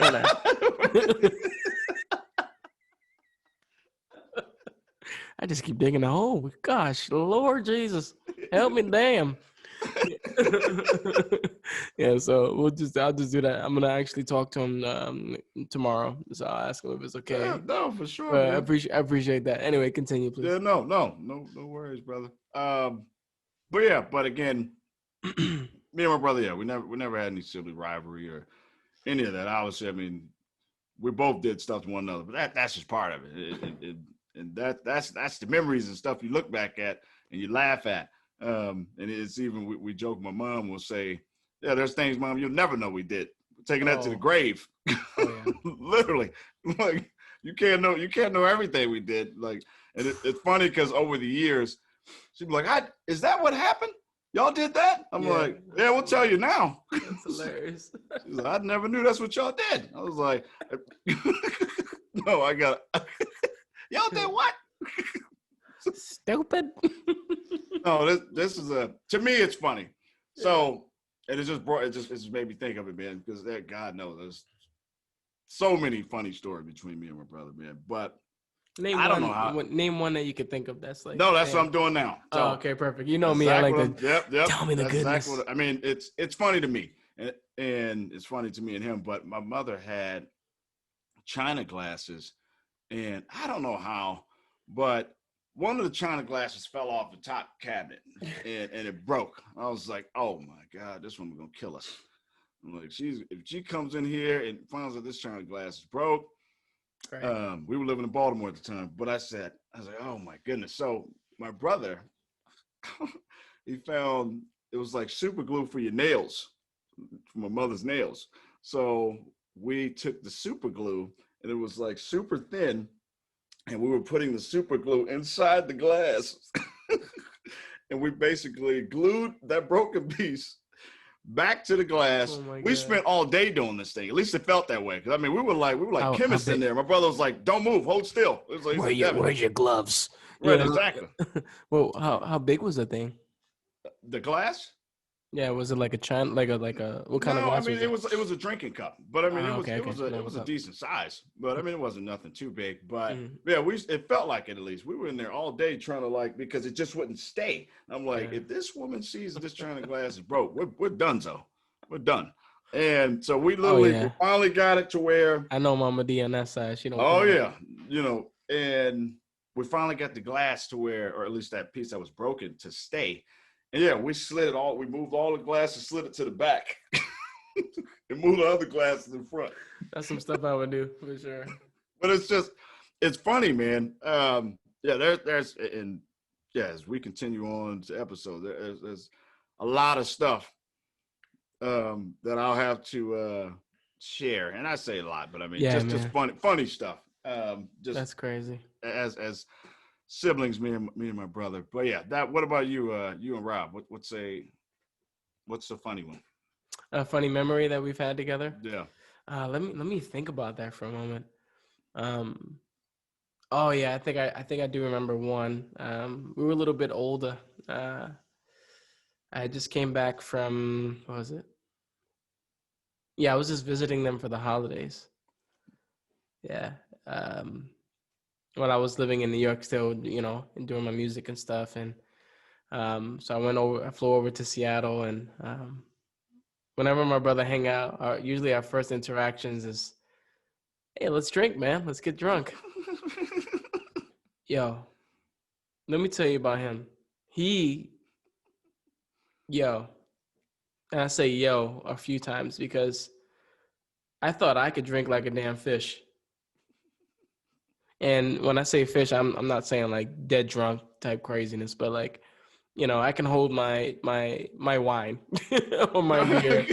I just keep digging a hole. Gosh, Lord Jesus, help me, damn. Yeah, so I'll just do that. I'm gonna actually talk to him tomorrow, so I'll ask him if it's okay. Yeah, no, for sure. I appreciate that. Anyway, continue, please. Yeah, no worries, brother. But again, me and my brother, yeah, we never had any sibling rivalry or any of that. Obviously, I mean, we both did stuff to one another, but that's just part of it. And that's the memories and stuff you look back at and you laugh at. And it's even, we joke, my mom will say, yeah, there's things, Mom, you'll never know we did. We're taking that to the grave. Oh, yeah. Literally. Like, you can't know everything we did. Like, and it's funny because over the years, she'd be like, is that what happened? Y'all did that? I'm like, yeah, we'll tell you now. That's hilarious. She's like, I never knew that's what y'all did. I was like, no, I got y'all did what? Stupid. No, this is to me, it's funny. So, and it just made me think of it, man, because God knows there's so many funny stories between me and my brother, man. But I don't know how. Name one that you could think of that's like. No, that's what I'm doing now. So, okay, perfect. You know me, I like to. Yep. Tell me the goodness. Exactly I mean, it's funny to me, and it's funny to me and him. But my mother had china glasses, and I don't know how, but one of the china glasses fell off the top cabinet and it broke. I was like, oh my God, this woman's gonna kill us. I'm like, if she comes in here and finds out this china glass is broke. Right. We were living in Baltimore at the time, but I was like, oh my goodness. So my brother, he found it was like super glue for your nails, for my mother's nails. So we took the super glue and it was like super thin, and we were putting the super glue inside the glass. And we basically glued that broken piece back to the glass. Oh we spent all day doing this thing. At least it felt that way. Cause I mean, we were like chemists in there. My brother was like, "Don't move, hold still." It was like, where's your gloves? Right, exactly. Well, how big was the thing? The glass? Yeah, was it like a china, like a what kind of glass? No, I mean it was a drinking cup, but I mean it was a decent size, but I mean it wasn't nothing too big, but yeah, it felt like it at least. We were in there all day trying to because it just wouldn't stay. I'm like, if this woman sees this china glass is broke, we're done, we're done. And so we literally we finally got it to where I know Mama D on that side. She don't. Oh yeah, and we finally got the glass to where, or at least that piece that was broken to stay. And yeah, we moved all the glasses, slid it to the back, and moved the other glasses in front. That's some stuff I would do for sure. But it's funny, man. There's as we continue on to episode, there's a lot of stuff that I'll have to share. And I say a lot, but I mean, just funny stuff. That's crazy. As siblings, me and my brother. But yeah, what about you and Rob? What's a funny one? A funny memory that we've had together? Yeah. Let me think about that for a moment. Oh yeah, I think I do remember one. We were a little bit older. I just came back from, what was it? Yeah, I was just visiting them for the holidays. Yeah. When I was living in New York still, and doing my music and stuff. And so I flew over to Seattle, and whenever my brother hang out, usually our first interactions is, hey, let's drink, man. Let's get drunk. Yo, let me tell you about him. And I say yo a few times because I thought I could drink like a damn fish. And when I say fish, I'm not saying like dead drunk type craziness, but like, I can hold my wine or my beer.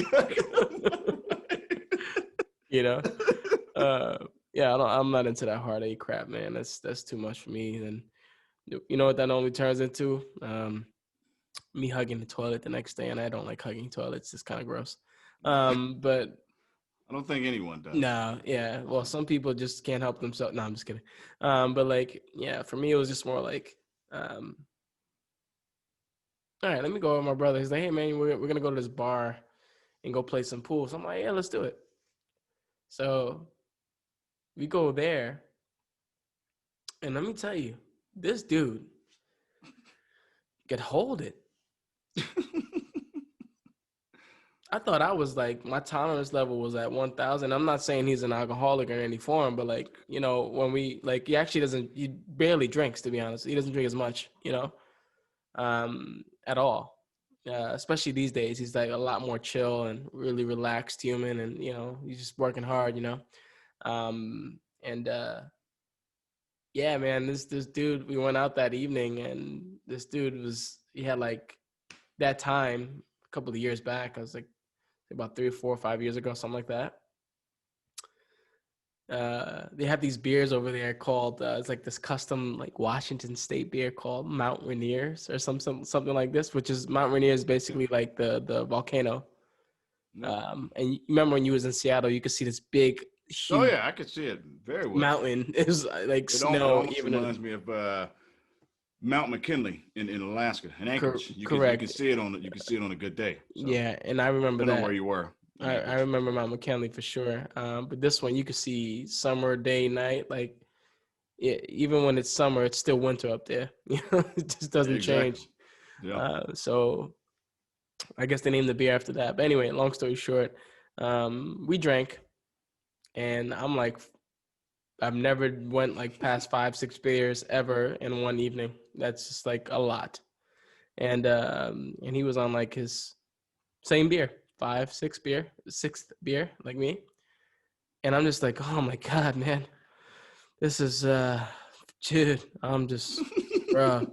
I'm not into that heartache crap, man. That's too much for me. And you know what that normally turns into? Me hugging the toilet the next day, and I don't like hugging toilets. It's kind of gross. But I don't think anyone does. No, yeah. Well, some people just can't help themselves. No, I'm just kidding. But like, yeah, for me, it was just more like, all right, let me go with my brother. He's like, hey, man, we're going to go to this bar and go play some pool. So I'm like, yeah, let's do it. So we go there. And let me tell you, this dude could hold it. I thought I was like, my tolerance level was at 1,000. I'm not saying he's an alcoholic in any form, but like, when he actually he barely drinks, to be honest. He doesn't drink as much, at all. Especially these days, he's like a lot more chill and really relaxed human. And, he's just working hard, yeah, man, this dude, we went out that evening, and this dude he had like that time a couple of years back. I was like, about 3 or 4 or 5 years ago, something like that. They have these beers over there called it's like this custom like Washington State beer called Mount Rainier's or something like this, which is Mount Rainier is basically like the volcano. And you remember when you was in Seattle, you could see this big, huge. Oh yeah, I could see it very well. Mountain. It was like snow. It reminds me of Mount McKinley in Alaska, in Anchorage. Correct. You can see it on a good day. So. Yeah, and I remember that. I don't know where you were. I remember Mount McKinley for sure. But this one, you could see summer, day, night. Like, even when it's summer, it's still winter up there. It just doesn't change. Yeah. So I guess they named the beer after that. But anyway, long story short, we drank, and I'm like, I've never went like past 5-6 beers ever in one evening. That's just like a lot. And he was on like his same beer, 5-6 beer, sixth beer like me. And I'm just like, oh my God, man, this is dude, I'm just, bro,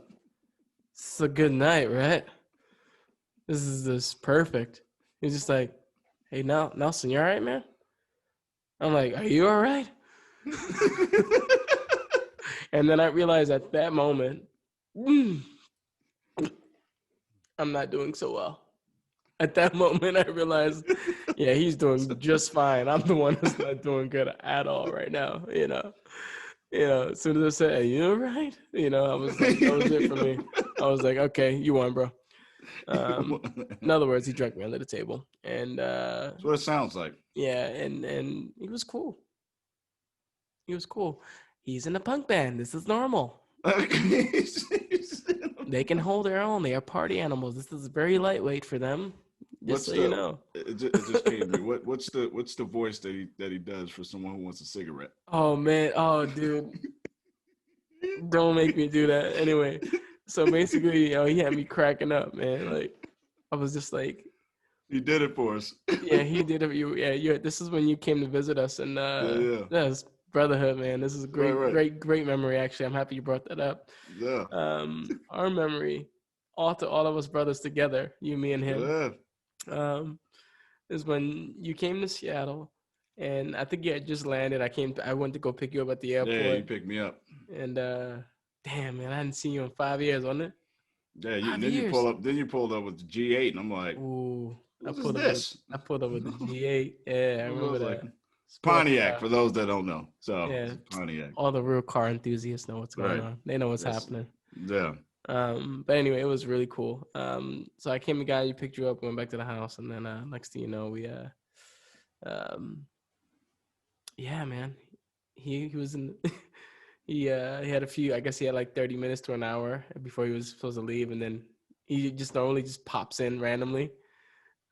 it's a good night, right? This is perfect. He's just like, hey, Nelson, you all right, man? I'm like, are you all right? And then I realized at that moment, I'm not doing so well. At that moment, I realized, yeah, he's doing just fine. I'm the one that's not doing good at all right now, As soon as I said, hey, you all right? I was like, that was it for me. I was like, okay, you won, bro. In other words, he drank me under the table. And that's what it sounds like. Yeah, and he was cool. He's in a punk band. This is normal. They can hold their own. They are party animals. This is very lightweight for them. You know. It just came to me. What's the voice that he does for someone who wants a cigarette? Oh man. Oh dude. Don't make me do that. Anyway, so basically, he had me cracking up, man. Like, I was just like, he did it for us. Yeah, he did it. This is when you came to visit us, and that's Brotherhood, man. This is a great memory. Actually, I'm happy you brought that up. Yeah. Our memory, all of us brothers together, you, me, and him, is when you came to Seattle, and I think you had just landed. I went to go pick you up at the airport. Yeah, you picked me up. And damn, man, I hadn't seen you in 5 years, wasn't it? Yeah, you pull up. Then you pulled up with the G8, and I'm like, ooh, I pulled up with the G8. Yeah, I remember that. Like, Pontiac, for those that don't know. So yeah, Pontiac. All the real car enthusiasts know what's going on. They know what's happening. Yeah. But anyway, it was really cool. So I came to guy, you picked you up, went back to the house, and then next thing you know, we yeah, man, he was in. He had a few. I guess he had like 30 minutes to an hour before he was supposed to leave, and then he just normally just pops in randomly,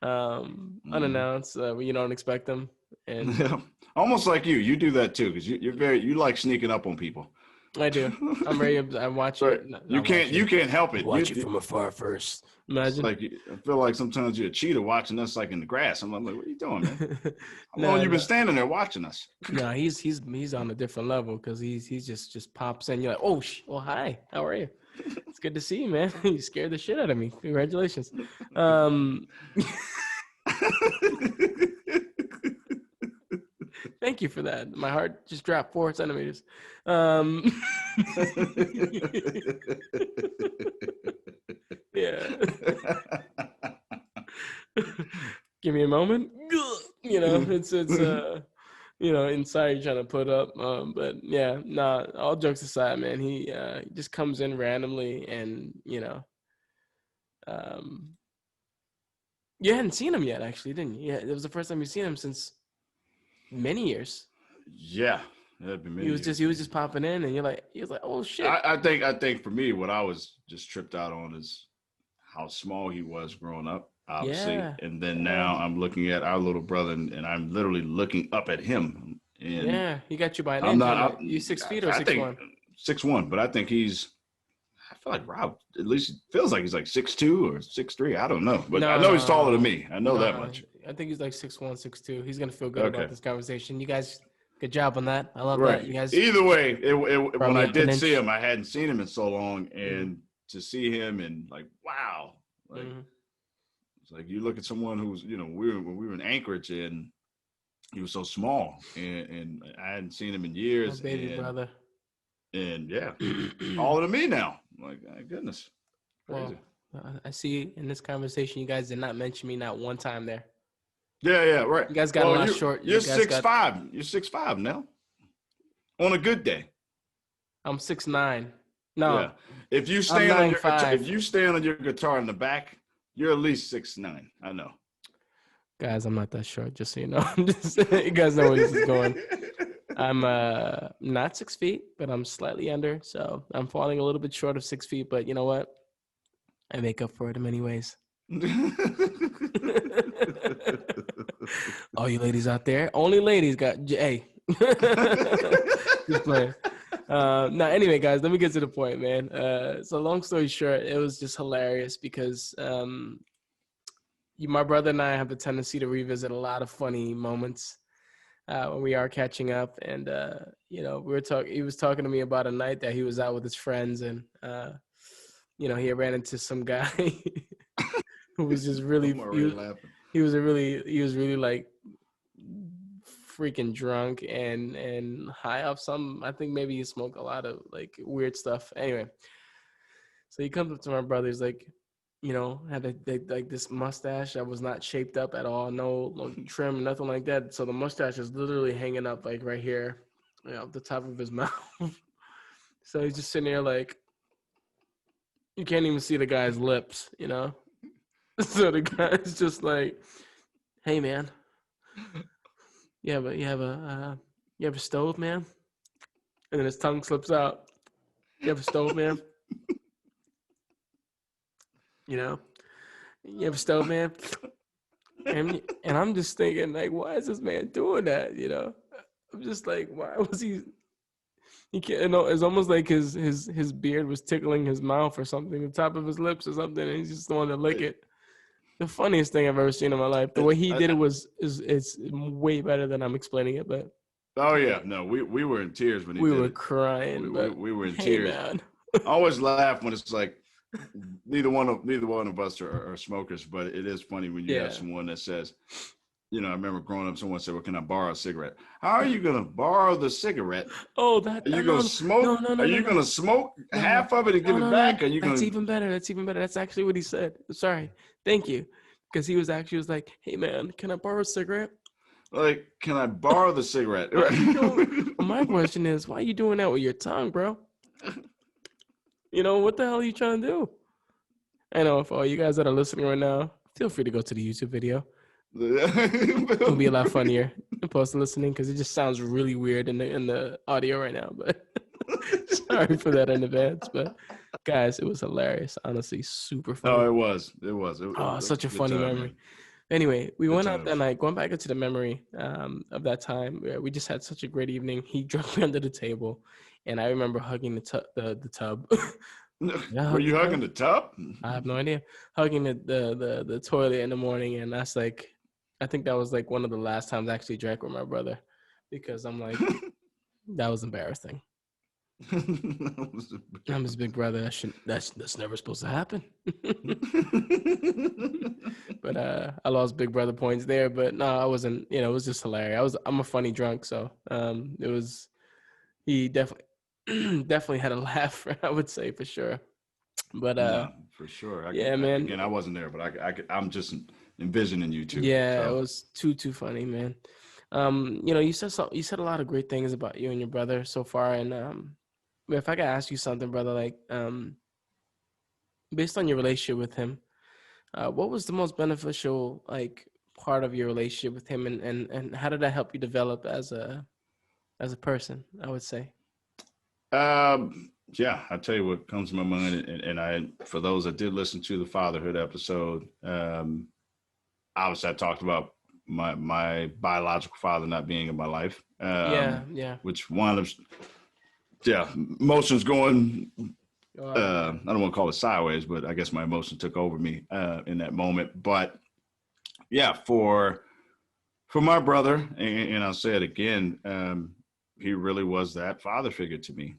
unannounced. When you don't expect him. And yeah. Almost like you do that too, because you like sneaking up on people. I do. I'm ready. I'm watching it. You can't help it. Watch it from afar first. Imagine. Like, I feel like sometimes you're a cheater watching us like in the grass. I'm like, what are you doing, man? How long you been standing there watching us? No, he's on a different level because he's just pops in. You're like, oh, hi, how are you? It's good to see you, man. You scared the shit out of me. Congratulations. Thank you for that. My heart just dropped 4 centimeters. Yeah. Give me a moment. It's inside you're trying to put up. But yeah, all jokes aside, man, he just comes in randomly, and you hadn't seen him yet, actually, didn't you? Yeah, it was the first time you've seen him since many years. Yeah. He was just popping in, and he was like, oh shit. I think for me, what I was just tripped out on is how small he was growing up, obviously. Yeah. And then now I'm looking at our little brother, and I'm literally looking up at him. And yeah, he got you by an inch. You 6 feet or 6'1"? 6'1", but I think I feel like Rob, at least feels like he's like 6'2" or 6'3". I don't know, but I know he's taller than me. I know that much. I think he's like 6'1", 6'2". He's gonna feel good about this conversation. You guys, good job on that. I love that. You guys. Either way, when I did see him, I hadn't seen him in so long, and to see him and like, wow, like it's like you look at someone who's when we were in Anchorage, and he was so small, and I hadn't seen him in years. My baby brother. And yeah, taller than me now. I'm like, my goodness. Crazy. Well, I see in this conversation, you guys did not mention me not one time there. Yeah, right. You guys got a lot short. You're 6'5". You're 6'5" now. On a good day. I'm 6'9". No. Yeah. If you stand on your guitar in the back, you're at least 6'9". I know. Guys, I'm not that short, just so you know. You guys know where this is going. I'm not 6 feet, but I'm slightly under. So I'm falling a little bit short of 6 feet, but you know what? I make up for it in many ways. All you ladies out there, only ladies got, hey, Just playing. Now, anyway, guys, let me get to the point, man. So long story short, it was just hilarious because my brother and I have a tendency to revisit a lot of funny moments when we are catching up. And, he was talking to me about a night that he was out with his friends and, he ran into some guy who was just really, he was really like freaking drunk and high off some, I think maybe he smoked a lot of like weird stuff. Anyway, so he comes up to my brother, he's like, had like this mustache that was not shaped up at all, no trim, nothing like that. So the mustache is literally hanging up like right here, the top of his mouth. So he's just sitting there like, you can't even see the guy's lips, So the guy's just like, "Hey man, you have a stove, man?" And then his tongue slips out. "You have a stove, man?" You have a stove, man? And I'm just thinking, like, why is this man doing that? I'm just like, why was he can't, it's almost like his beard was tickling his mouth or something, the top of his lips or something, and he's just wanting to lick it. The funniest thing I've ever seen in my life. The way he did it it's way better than I'm explaining it, but. Oh yeah, no, we were in tears when he did it. We were crying. We were in tears. Man. I always laugh when it's like neither one of us are smokers, but it is funny when you have someone that says, I remember growing up, someone said, "Well, can I borrow a cigarette?" How are you going to borrow the cigarette? Oh, are you going to smoke? Are you going to smoke half of it and give it back? Are you That's even better. That's even better. That's actually what he said. Sorry. Thank you. Because he was like, "Hey man, can I borrow a cigarette?" Like, can I borrow the cigarette? My question is, why are you doing that with your tongue, bro? What the hell are you trying to do? I know for all you guys that are listening right now, feel free to go to the YouTube video. It'll be a lot funnier in post listening because it just sounds really weird in the audio right now. But sorry for that in advance. But guys, it was hilarious. Honestly, super funny. Oh, it was. Such a funny memory. Man. Anyway, we went out that night. Going back into the memory of that time, we just had such a great evening. He drugged me under the table, and I remember hugging the tub. Were you hugging the tub? I have no idea. Hugging the toilet in the morning, and that's like, I think that was like one of the last times I actually drank with my brother, because I'm like, that was embarrassing. I'm his big brother. That's never supposed to happen. But I lost big brother points there. But no, I wasn't. It was just hilarious. I'm a funny drunk, so it was. He definitely had a laugh. I would say for sure. But for sure. Man. Again, I wasn't there, but I'm just envisioning you too. Yeah, so. It was too funny, man. You said a lot of great things about you and your brother so far, and if I could ask you something, brother, like based on your relationship with him, what was the most beneficial like part of your relationship with him, and how did that help you develop as a person? I would say. Yeah, I'll tell you what comes to my mind, and I, for those that did listen to the fatherhood episode, obviously I talked about my biological father not being in my life. Which wound up, emotions going. I don't want to call it sideways, but I guess my emotion took over me in that moment. But yeah, for my brother, and I'll say it again, he really was that father figure to me.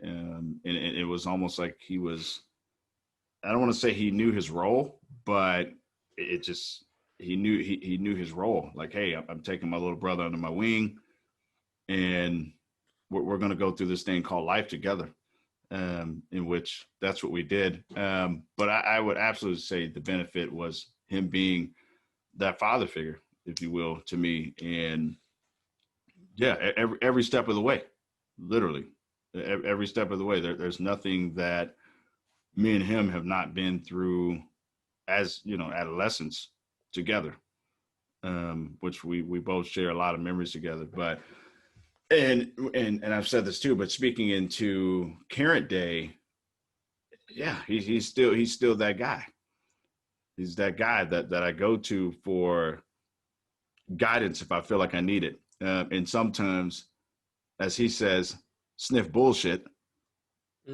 And it was almost like he was, I don't want to say he knew his role, but it just, he knew his role. Like, hey, I'm taking my little brother under my wing, and we're going to go through this thing called life together, in which that's what we did. But I would absolutely say the benefit was him being that father figure, if you will, to me. And yeah, every step of the way, literally. Every step of the way, there's nothing that me and him have not been through as, adolescents together, which we both share a lot of memories together. But, and I've said this too, but speaking into current day, yeah, he's still that guy. He's that guy that I go to for guidance if I feel like I need it. and sometimes, as he says, sniff bullshit,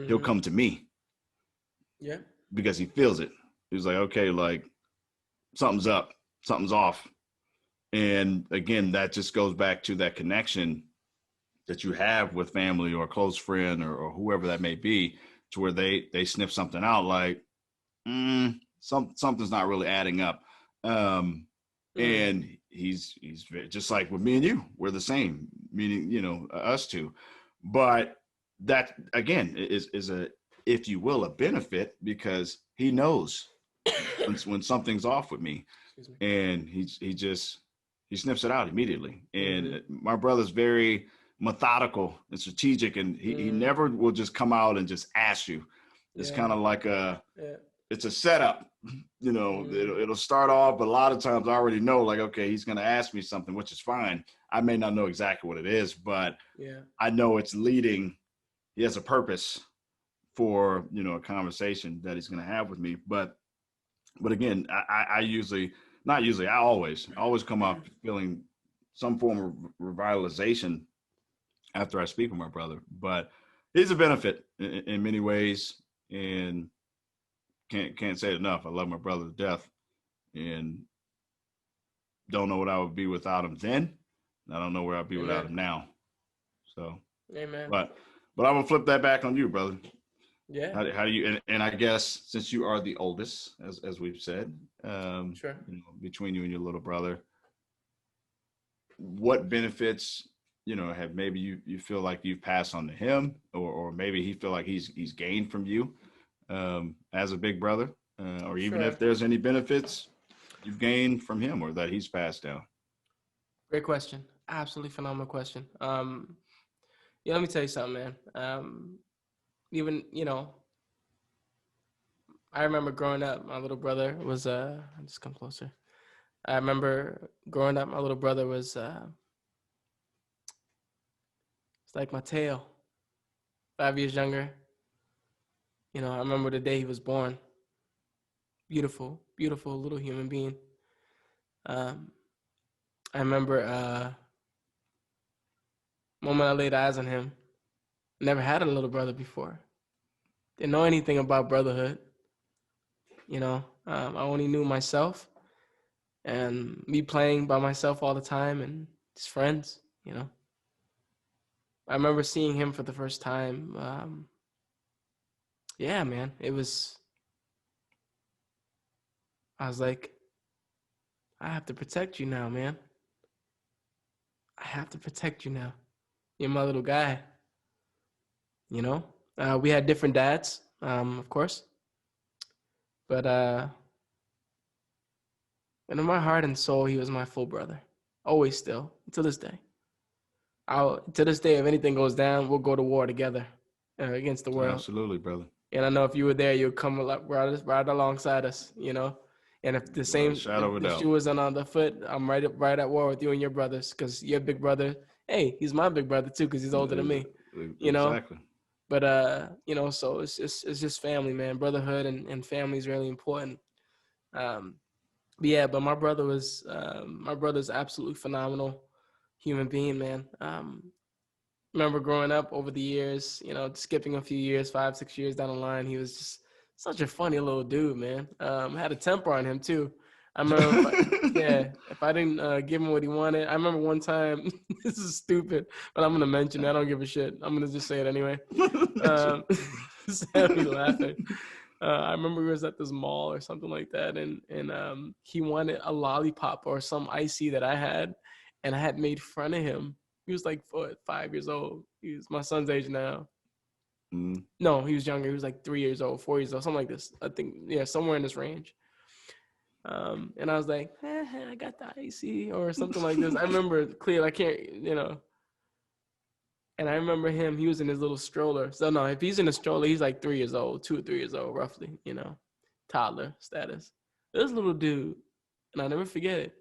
he'll come to me. Yeah. Because he feels it. He's like, okay, like something's up, something's off. And again, that just goes back to that connection that you have with family or a close friend or whoever that may be, to where they sniff something out like, something's not really adding up. And he's just like with me and you, we're the same, meaning, you know, us two. But that again is a, if you will, a benefit, because he knows when something's off with me, and he sniffs it out immediately. And my brother's very methodical and strategic, and he never will just come out and just ask you. It's kind of like it's a setup, you know. It'll start off, but a lot of times I already know, like, okay, he's going to ask me something, which is fine. I may not know exactly what it is, but I know it's leading. He has a purpose for, you know, a conversation that he's going to have with me. But again, I usually, not usually, I always come up feeling some form of revitalization after I speak with my brother. But it's a benefit in many ways, and can't say it enough. I love my brother to death, and don't know what I would be without him then. I don't know where I'd be without him now. So, amen. But I'm gonna flip that back on you, brother. Yeah. How do you, and I guess since you are the oldest, as we've said, Sure. you know, between you and your little brother, what benefits, you know, have maybe you feel like you've passed on to him, or maybe he feel like he's gained from you, as a big brother, or even if there's any benefits you've gained from him or that he's passed down? Great question. Absolutely phenomenal question. Yeah, let me tell you something, man. Even, you know, I remember growing up, my little brother was, just come closer. I remember growing up, my little brother was, it's like my tail, 5 years younger. You know, I remember the day he was born. Beautiful, beautiful little human being. I remember, moment I laid eyes on him. Never had a little brother before. Didn't know anything about brotherhood. You know, I only knew myself and me playing by myself all the time and his friends, you know. I remember seeing him for the first time. Yeah, man, I was like, I have to protect you now, man. I have to protect you now. You're my little guy, you know. We had different dads, of course. But and in my heart and soul, he was my full brother. Always, still, to this day. To this day, if anything goes down, we'll go to war together against the world. Absolutely, brother. And I know if you were there, you'd come right alongside us, you know. And if the shoe was on the other foot, I'm right at war with you and your brothers, because your big brother, hey, he's my big brother too, because he's older than me, you know. Exactly. But you know, so it's just family, man. Brotherhood and family is really important. But my brother's absolutely phenomenal human being, man. Remember growing up over the years, you know, skipping a few years, 5-6 years down the line, he was just such a funny little dude, man. Had a temper on him too. I remember, if I didn't give him what he wanted. I remember one time, this is stupid, but I'm gonna mention it. I don't give a shit. I'm gonna just say it anyway. Just have me laughing. I remember he was at this mall or something like that, and he wanted a lollipop or some icy that I had, and I had made fun of him. He was like 5 years old. He was my son's age now. No, he was younger. He was like 3 years old, 4 years old, something like this. I think, somewhere in this range. And I was like, I got the icy or something like this. I remember clearly. I can't, you know. And I remember him. He was in his little stroller. So no, if he's in a stroller, he's like 3 years old, 2 or 3 years old, roughly. You know, toddler status. This little dude, and I'll never forget it.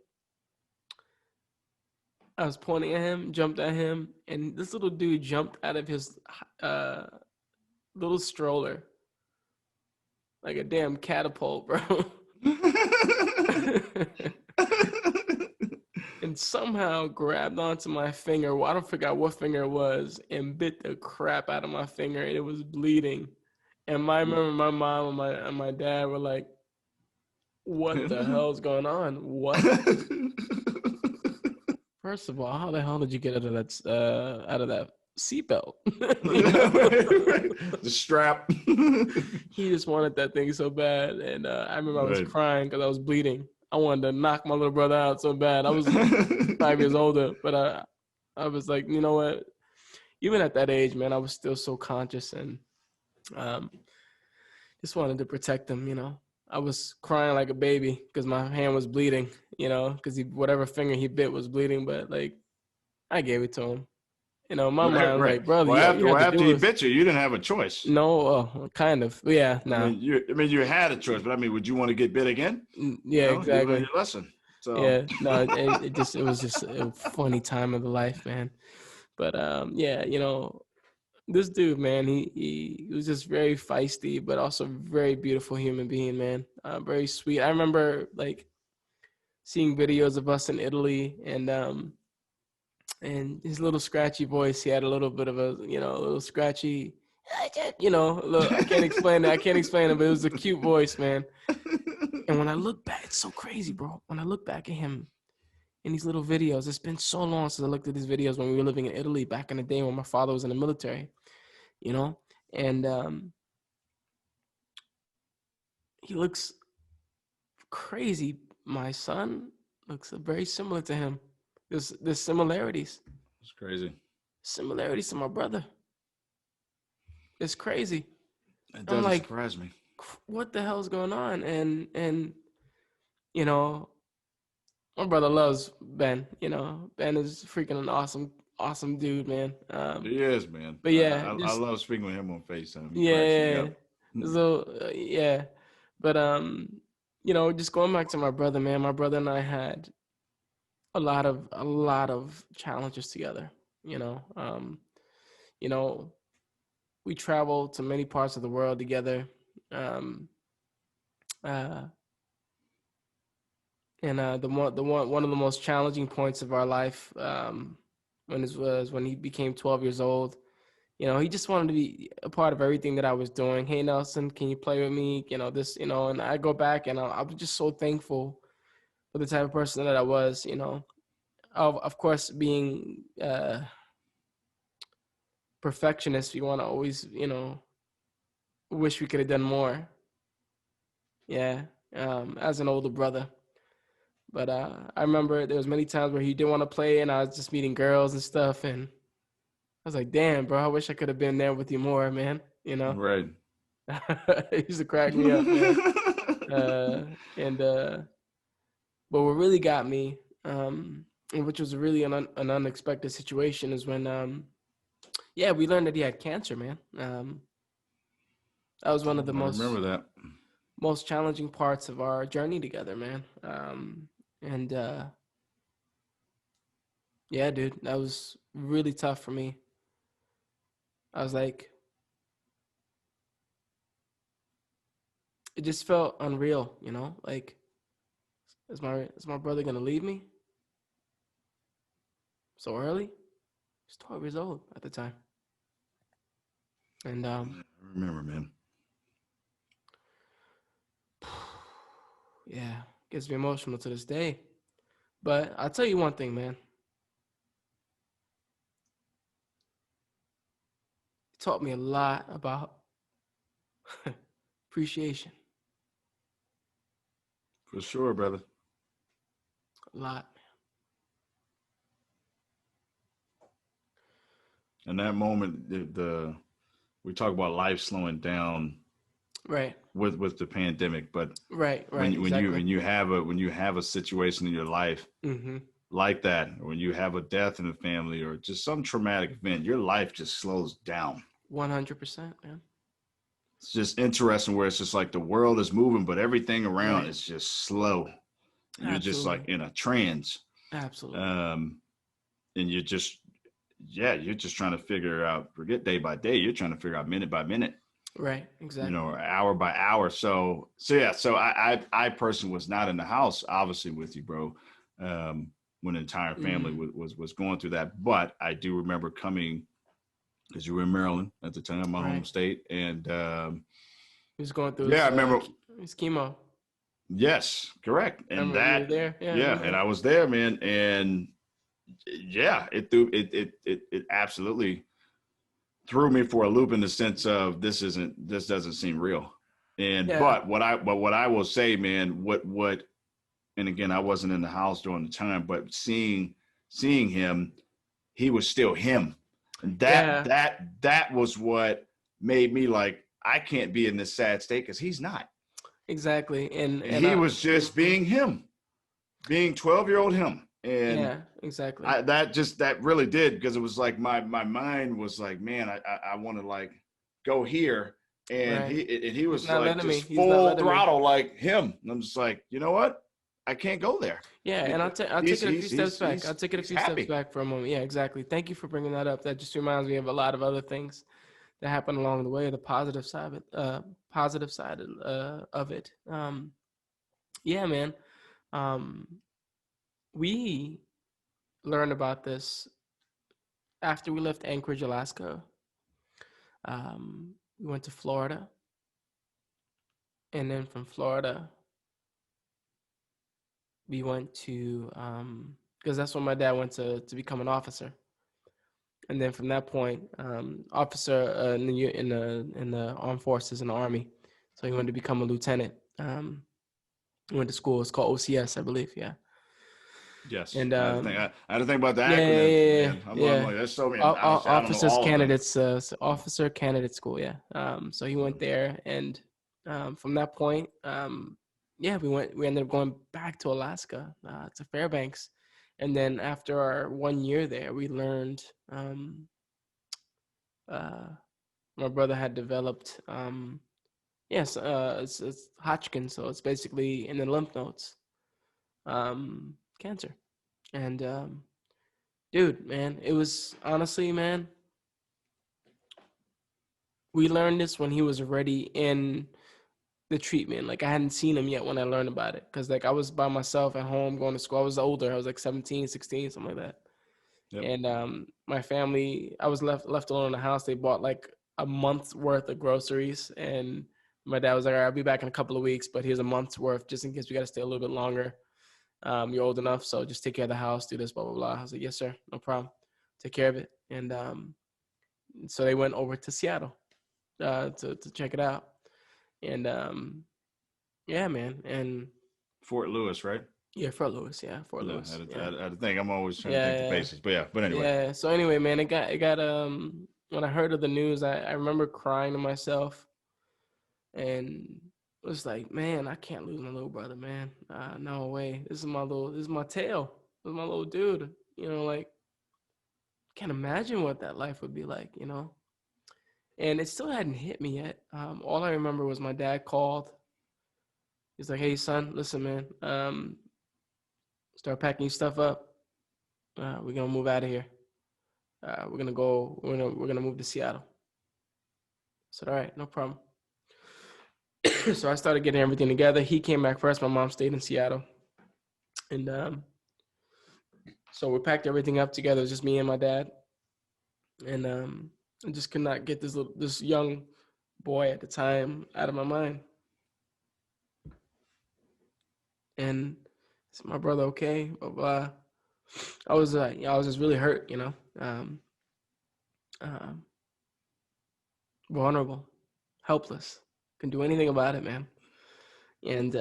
I was pointing at him, jumped at him, and this little dude jumped out of his little stroller like a damn catapult, bro. And and somehow grabbed onto my finger. Well, I don't forget what finger it was, and bit the crap out of my finger, and it was bleeding. And I remember my mom and my dad were like, "What the hell's going on? What?" First of all, how the hell did you get out of that seatbelt? The strap. He just wanted that thing so bad, and I remember I was crying because I was bleeding. I wanted to knock my little brother out so bad. I was 5 years older, but I was like, you know what? Even at that age, man, I was still so conscious and just wanted to protect him. You know, I was crying like a baby because my hand was bleeding. You know, because whatever finger he bit was bleeding, but like I gave it to him. You know, my mind was like, brother, well, after he bit you, you didn't have a choice. No, kind of. Yeah, no. Nah. I mean, you had a choice, but I mean, would you want to get bit again? Yeah, exactly. You learned your lesson. So yeah, no, it was just a funny time of the life, man. But yeah, you know, this dude, man, he was just very feisty, but also very beautiful human being, man. Very sweet. I remember like seeing videos of us in Italy, and his little scratchy voice. He had a little bit of a, you know, a little scratchy, you know, I can't explain it. I can't explain it, but it was a cute voice, man. And when I look back, it's so crazy, bro. When I look back at him in these little videos, it's been so long since I looked at these videos when we were living in Italy back in the day when my father was in the military, you know, and he looks crazy. My son looks very similar to him. There's similarities. It's crazy. Similarities to my brother. It's crazy. It doesn't surprise me. What the hell's going on? And you know, my brother loves Ben. You know, Ben is freaking an awesome dude, man. He is, man. But yeah, I love speaking with him on FaceTime. Yeah. So yeah, but you know, just going back to my brother, man. My brother and I had a lot of challenges together. You know, we traveled to many parts of the world together. And one of the most challenging points of our life when he became 12 years old. You know, he just wanted to be a part of everything that I was doing. Hey, Nelson, can you play with me? You know, this, you know, and I go back and I was just so thankful for the type of person that I was, you know, of course, being perfectionist. You want to always, you know, wish we could have done more. Yeah. As an older brother. But I remember there was many times where he didn't want to play and I was just meeting girls and stuff. And I was like, damn, bro, I wish I could have been there with you more, man. You know? Right. It used to crack me up, man. But what really got me, which was really an unexpected situation, is when, we learned that he had cancer, man. That was one of the most challenging parts of our journey together, man. Yeah, dude, that was really tough for me. I was like, it just felt unreal, you know? Like, is my brother gonna leave me so early? He's 12 years old at the time. And I remember, man. Yeah, gets me emotional to this day. But I'll tell you one thing, man. It taught me a lot about appreciation. For sure, brother. A lot, man. In that moment, we talk about life slowing down, right? With the pandemic, but right. When you have a situation in your life like that, or when you have a death in the family, or just some traumatic event, your life just slows down. 100%, man. It's just interesting where it's just like the world is moving, but everything around is just slow. You're just like in a trance. Absolutely. And you're just trying to figure out, forget day by day, you're trying to figure out minute by minute. Right, exactly. You know, hour by hour. So I personally was not in the house, obviously, with you, bro. when the entire family was going through that. But I do remember coming, because you were in Maryland at the time, my home state, and he was going through I remember his chemo. Yes, correct. And you were there. And I was there, man. And it absolutely threw me for a loop in the sense of this doesn't seem real. And but what I will say, man, and again, I wasn't in the house during the time, but seeing him, he was still him. And that was what made me like, I can't be in this sad state because he's not. Exactly. And he was just being him, being 12-year-old him. And exactly. That really did, because it was like my mind was like, man, I want to like go here. And he was like just full throttle like him. And I'm just like, you know what? I can't go there. Yeah, and I'll take it a few steps back. I'll take it a few steps back for a moment. Yeah, exactly. Thank you for bringing that up. That just reminds me of a lot of other things that happened along the way, the positive side of it. Yeah, man. We learned about this after we left Anchorage, Alaska. We went to Florida, and then from Florida, we went to because that's when my dad went to become an officer. And then from that point, officer in the armed forces, in the Army. So he wanted to become a lieutenant. He went to school. It's called OCS, I believe. Yeah. Yes. And I had to think about the acronym. I'm like, that's so many. Officers candidates, officer candidate school. Yeah. So he went there, and from that point, we ended up going back to Alaska, to Fairbanks. And then after our 1 year there, we learned my brother had developed it's Hodgkin, so it's basically in the lymph nodes, cancer. And dude, man, it was honestly, man, we learned this when he was already in the treatment. Like, I hadn't seen him yet when I learned about it, because like I was by myself at home going to school. I was older. I was like 17, 16, something like that. Yep. And my family, I was left alone in the house. They bought like a month's worth of groceries, and my dad was like, all right, I'll be back in a couple of weeks, but here's a month's worth just in case we got to stay a little bit longer. You're old enough, so just take care of the house, do this, blah, blah, blah. I was like, yes, sir, no problem. Take care of it. And so they went over to Seattle to check it out. And yeah, man. And Fort Lewis, right? Yeah, Fort Lewis. Yeah, Fort Lewis. I had to think. I'm always trying to think the basics, but anyway. Yeah. So anyway, man, it got when I heard of the news, I remember crying to myself, and it was like, man, I can't lose my little brother, man. No way. This is my tail. This is my little dude. You know, like, can't imagine what that life would be like, you know. And it still hadn't hit me yet. All I remember was my dad called. He's like, hey, son, listen, man. Start packing your stuff up. We're gonna move out of here. We're gonna move to Seattle. I said, all right, no problem. So I started getting everything together. He came back first. My mom stayed in Seattle. And so we packed everything up together. It was just me and my dad. And I just could not get this young boy at the time out of my mind. And is my brother okay? Blah, blah. I was just really hurt, you know. Vulnerable, helpless, couldn't do anything about it, man. And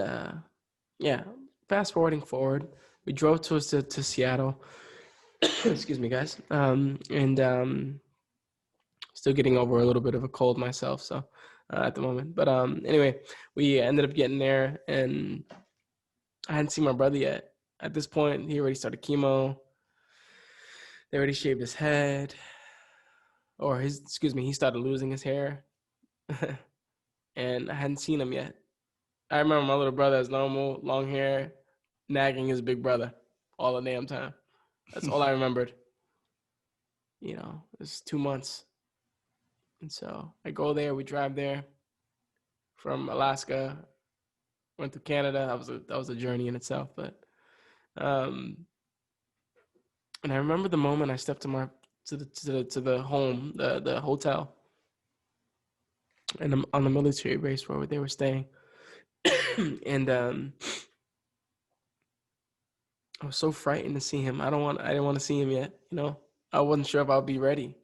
fast forward, we drove to Seattle. Excuse me, guys. And still getting over a little bit of a cold myself, so at the moment. But anyway, we ended up getting there, and I hadn't seen my brother yet. At this point, he already started chemo. They already shaved his head. He started losing his hair. And I hadn't seen him yet. I remember my little brother as normal, long hair, nagging his big brother all the damn time. That's all I remembered. You know, it's 2 months. And so I go there, we drive there from Alaska, went to Canada. That was a journey in itself. But And I remember the moment I stepped to the home, the hotel, and on the military base where they were staying, and I was so frightened to see him. I didn't want to see him yet. You know, I wasn't sure if I'd be ready.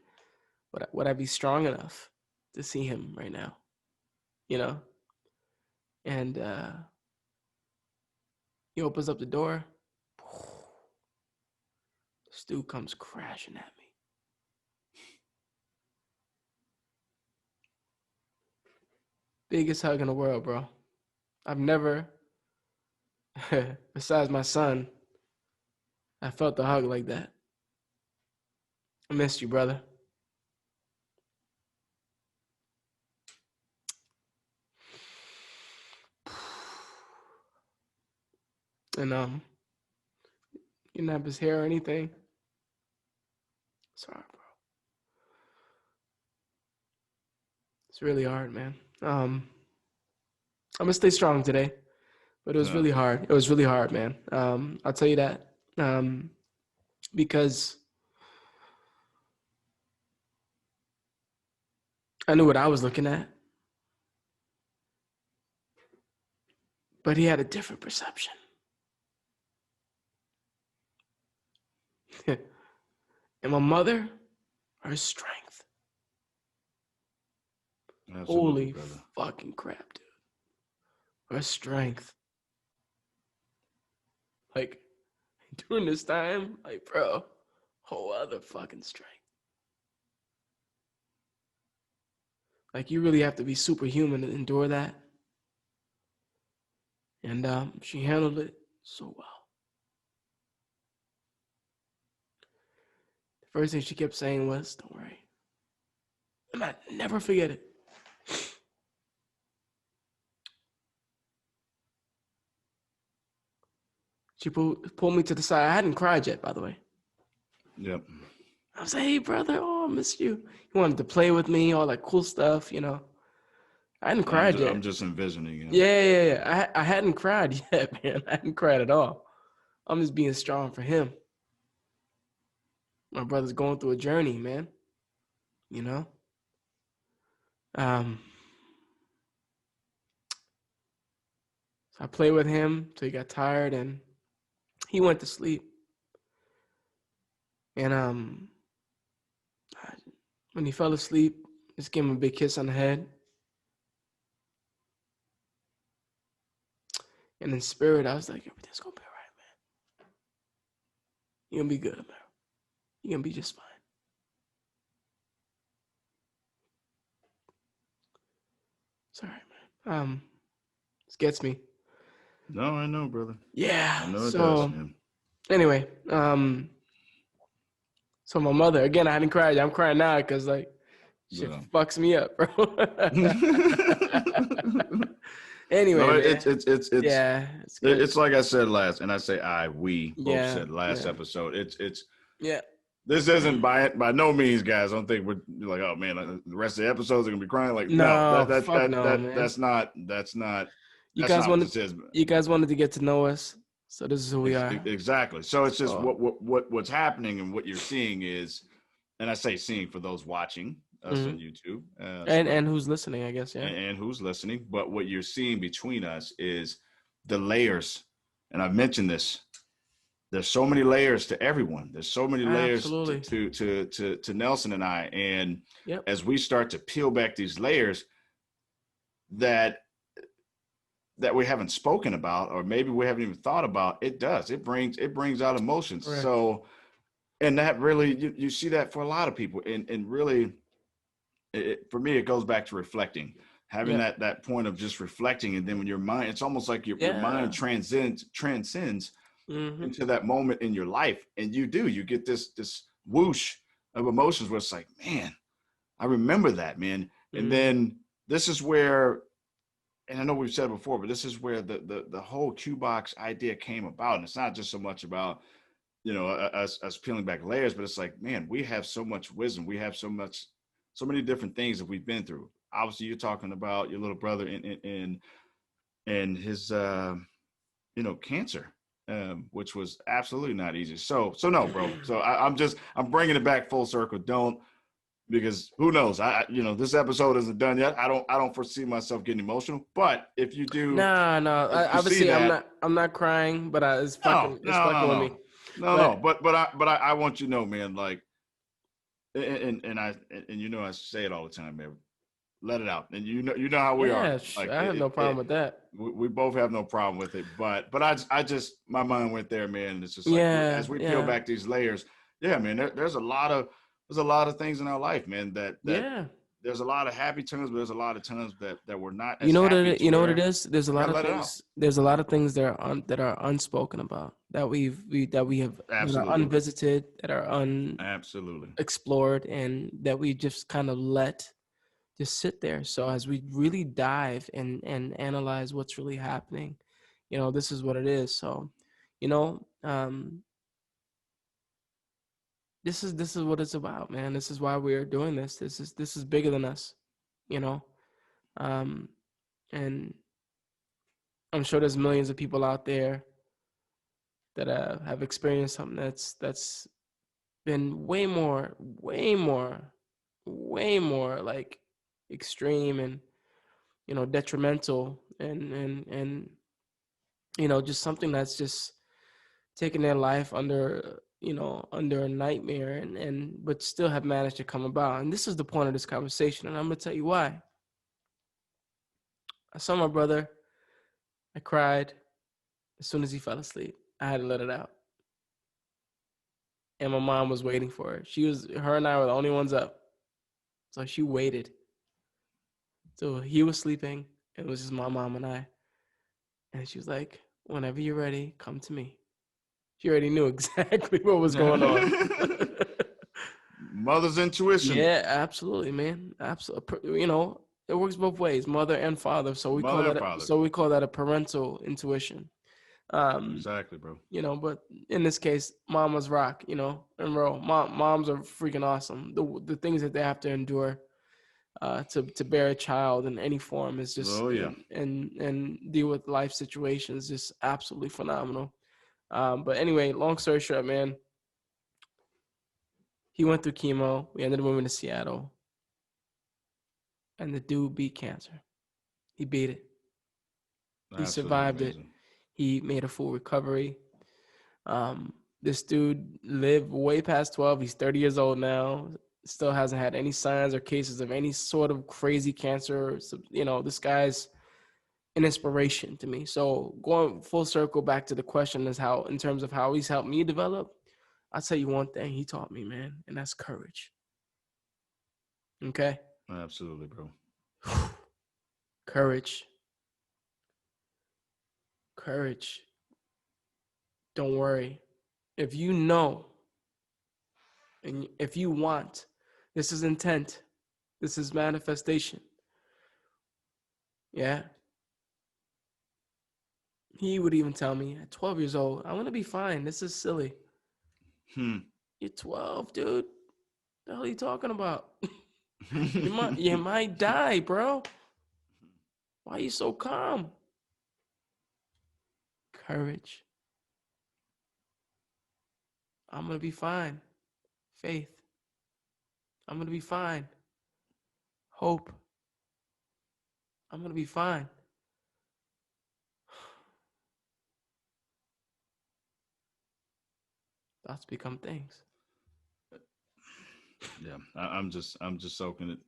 Would I be strong enough to see him right now? You know, and he opens up the door. This dude comes crashing at me. Biggest hug in the world, bro. I've never, besides my son, I felt the hug like that. I missed you, brother. And you didn't have his hair or anything. Sorry, bro. It's really hard, man. I'm gonna stay strong today, but it was really hard. It was really hard, man. I'll tell you that. Because I knew what I was looking at, but he had a different perception. And my mother, her strength. Absolutely, holy brother. Fucking crap, dude. Her strength. Like, during this time, like, bro, whole other fucking strength. Like, you really have to be superhuman to endure that. And she handled it so well. The first thing she kept saying was, "Don't worry." And I never forget it. She pulled me to the side. I hadn't cried yet, by the way. Yep. I was like, "Hey, brother, oh, I missed you." He wanted to play with me, all that cool stuff, you know. I hadn't cried yet. I'm just envisioning it. Yeah. I hadn't cried yet, man. I hadn't cried at all. I'm just being strong for him. My brother's going through a journey, man. You know? So I played with him till he got tired and he went to sleep. And when he fell asleep, just gave him a big kiss on the head. And in spirit, I was like, everything's gonna be all right, man. You're gonna be good, man. You're gonna be just fine. Sorry, man. This gets me. No, I know, brother. Yeah. I know it does, man. Anyway, so my mother, again, I hadn't cried. I'm crying now because like shit fucks me up, bro. Anyway, no, man. It's like I said last, and I say we both said last episode. It's This isn't by no means, guys. I don't think we're like, oh man, the rest of the episodes are gonna be crying. Like, no, that's not. You guys wanted to get to know us, so this is who we are. Exactly. So it's just what's happening and what you're seeing is, and I say seeing for those watching us on YouTube and who's listening, I guess, and who's listening. But what you're seeing between us is the layers, and I've mentioned this. There's so many layers to everyone. There's so many layers to Nelson and I. And as we start to peel back these layers that we haven't spoken about, or maybe we haven't even thought about, it brings out emotions. Correct. So, and that really, you see that for a lot of people. And really, for me, it goes back to reflecting, having that point of just reflecting. And then when your mind, it's almost like your mind transcends into that moment in your life, and you get this whoosh of emotions where it's like, man, I remember that, man. And then this is where, and I know we've said it before, but this is where the whole Qbox idea came about. And it's not just so much about, us peeling back layers, but it's like, man, we have so much wisdom, we have so many different things that we've been through. Obviously, you're talking about your little brother and his cancer. which was absolutely not easy. So no, bro. So I'm bringing it back full circle. Don't, because who knows? This episode isn't done yet. I don't foresee myself getting emotional. But if you do, No. if you see Obviously, that, I'm not crying, but it's fucking with me. no. But I want you to know, man. Like, and I say it all the time, man. Let it out, and you know how we are. Yeah, Like, I have no problem with that. we both have no problem with it. But I just, my mind went there, man. And it's just like, as we peel back these layers, yeah, man. There's a lot of things in our life, man. That there's a lot of happy times, but there's a lot of times that we're not as happy. You know what it is? There's a lot of things. There's a lot of things that are unspoken about, that we have, that are unvisited, that are absolutely explored, and that we just kind of let just sit there. So as we really dive and analyze what's really happening, this is what it is. So, this is what it's about, man. This is why we're doing this. This is bigger than us, and I'm sure there's millions of people out there that have experienced something that's been way more like extreme and detrimental, and just something that's just taking their life under a nightmare, and but still have managed to come about. And this is the point of this conversation, and I'm gonna tell you why. I saw my brother. I cried as soon as he fell asleep. I had to let it out. And my mom was waiting for her. Her and I were the only ones up. So she waited. So he was sleeping. It was just my mom and I. And she was like, whenever you're ready, come to me. She already knew exactly what was going on. Mother's intuition. Yeah, absolutely, man. Absolutely. It works both ways, mother and father. So we call that a parental intuition. Exactly, bro. But in this case, mamas rock, and moms are freaking awesome. The things that they have to endure to bear a child in any form is just, and deal with life situations, just absolutely phenomenal. But anyway, long story short, man, he went through chemo. We ended up moving to Seattle, and the dude beat cancer. He beat it. He survived it. He made a full recovery. This dude lived way past 12. He's 30 years old now. Still hasn't had any signs or cases of any sort of crazy cancer. This guy's an inspiration to me. So going full circle back to the question is how, in terms of how he's helped me develop, I'll tell you one thing he taught me, man, and that's courage. Okay? Absolutely, bro. Courage. Don't worry. If you know, and if you want, this is intent. This is manifestation. Yeah. He would even tell me at 12 years old, I want to be fine. This is silly. You're 12, dude. The hell are you talking about? you might die, bro. Why are you so calm? Courage. I'm going to be fine. Faith. I'm going to be fine. Hope. I'm going to be fine. Thoughts become things. Yeah, I'm just soaking it.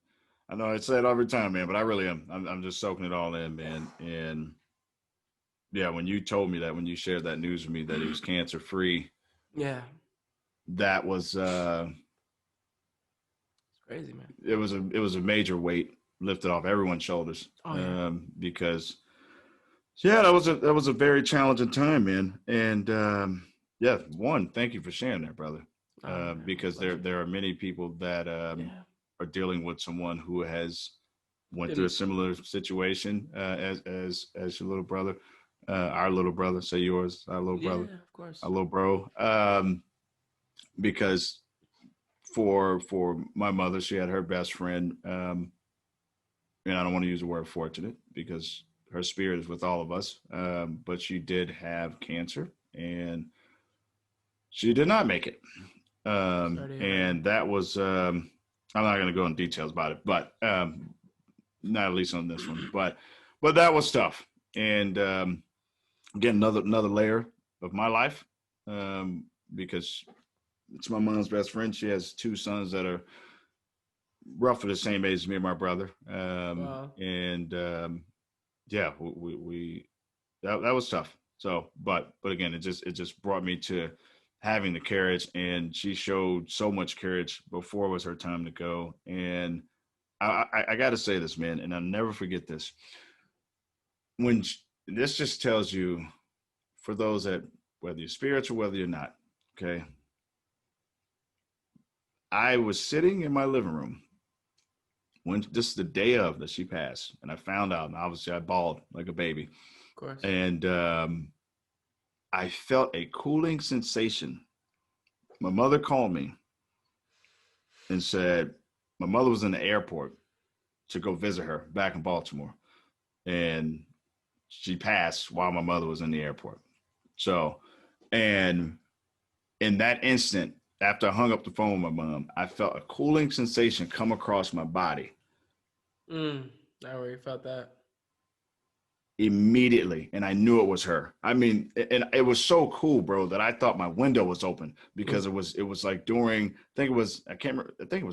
I know I say it every time, man, but I really am. I'm just soaking it all in, man. And yeah, when you told me that, when you shared that news with me that he was cancer free, yeah, that was it's crazy, man. It was a major weight lifted off everyone's shoulders. Because that was a very challenging time, man. And thank you for sharing that, brother. Because there are many people that are dealing with someone who has went through a similar situation as your little brother, our little brother. Say yours, our little brother, of course, our little bro. Because for my mother, she had her best friend, and I don't want to use the word fortunate because her spirit is with all of us, but she did have cancer. and she did not make it. And that was, I'm not going to go in details about it, but not at least on this one, but that was tough. And again, another layer of my life, because it's my mom's best friend. She has two sons that are roughly the same age as me and my brother. Wow. And yeah, we that was tough. So, but again, it just brought me to having the courage, and she showed so much courage before it was her time to go. And I got to say this, man, and I'll never forget this. This just tells you, for those that, whether you're spiritual, whether you're not, okay. I was sitting in my living room when this is the day of that she passed, and I found out, and obviously I bawled like a baby. Of course. And I felt a cooling sensation. My mother called me and said my mother was in the airport to go visit her back in Baltimore, and she passed while my mother was in the airport. So, and in that instant, after I hung up the phone with my mom, I felt a cooling sensation come across my body. I already felt that. Immediately, and I knew it was her. I mean, and it was so cool, bro, that I thought my window was open, because it was like during, I think it was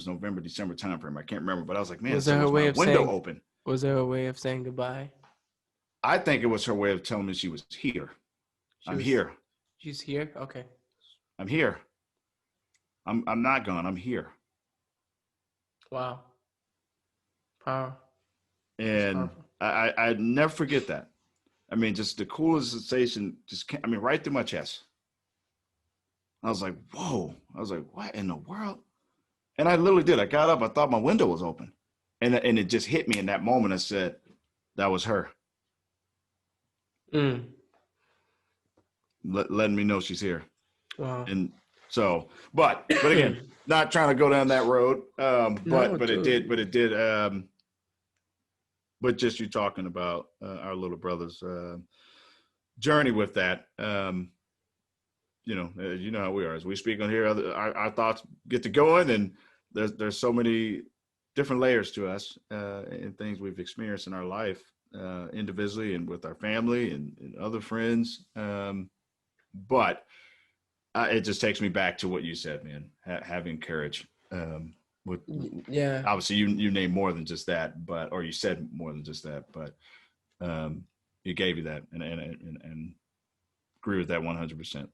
November, December time frame. I can't remember, but I was like, man, was my window open? Was there a way of saying goodbye? I think it was her way of telling me she was here. I'm here. She's here? Okay. I'm here. I'm not gone. I'm here. Wow. Power. And I'd never forget that. I mean, just the coolest sensation right through my chest. I was like, whoa. I was like, what in the world? And I literally did. I got up. I thought my window was open. And it just hit me in that moment. I said, that was her. Letting me know she's here. Wow. And so, but again, not trying to go down that road. It did. But just you talking about our little brother's journey with that, you know how we are. As we speak on here, our thoughts get to going, and there's so many different layers to us and things we've experienced in our life, individually and with our family and other friends. But it just takes me back to what you said, man, having courage. Obviously you named more than just that, or you said more than just that, but you gave you that, and agree with that 100%.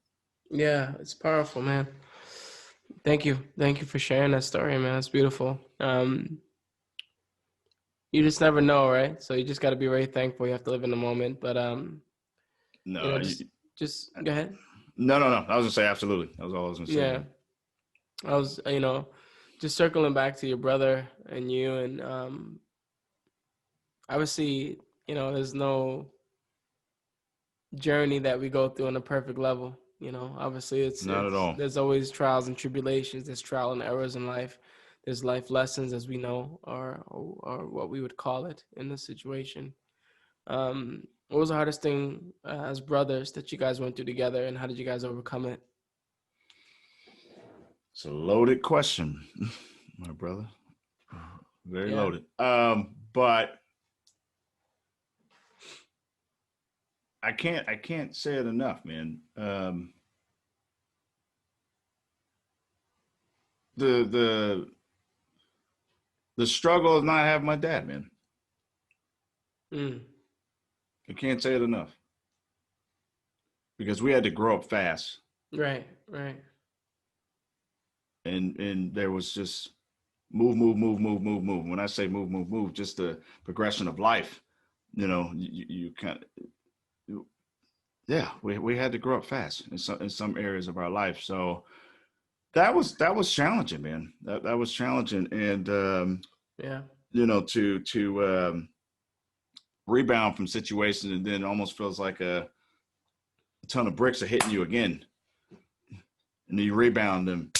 Yeah, it's powerful, man. Thank you for sharing that story, man. It's beautiful. You just never know, right? So you just got to be very thankful. You have to live in the moment. But just go ahead. No. I was gonna say absolutely. That was all I was gonna say. Yeah, I was, just circling back to your brother and you, and obviously, there's no journey that we go through on a perfect level. Obviously it's not at all. There's always trials and tribulations. There's trial and errors in life. There's life lessons, as we know, or what we would call it in this situation. What was the hardest thing as brothers that you guys went through together, and how did you guys overcome it? It's a loaded question, my brother. Very loaded. But I can't say it enough, man. The struggle of not having my dad, man. I can't say it enough, because we had to grow up fast. Right. And there was just move. When I say move, just the progression of life. You kind of, we had to grow up fast in some areas of our life. So that was challenging, man. That was challenging, and to rebound from situations, and then it almost feels like a ton of bricks are hitting you again, and then you rebound them,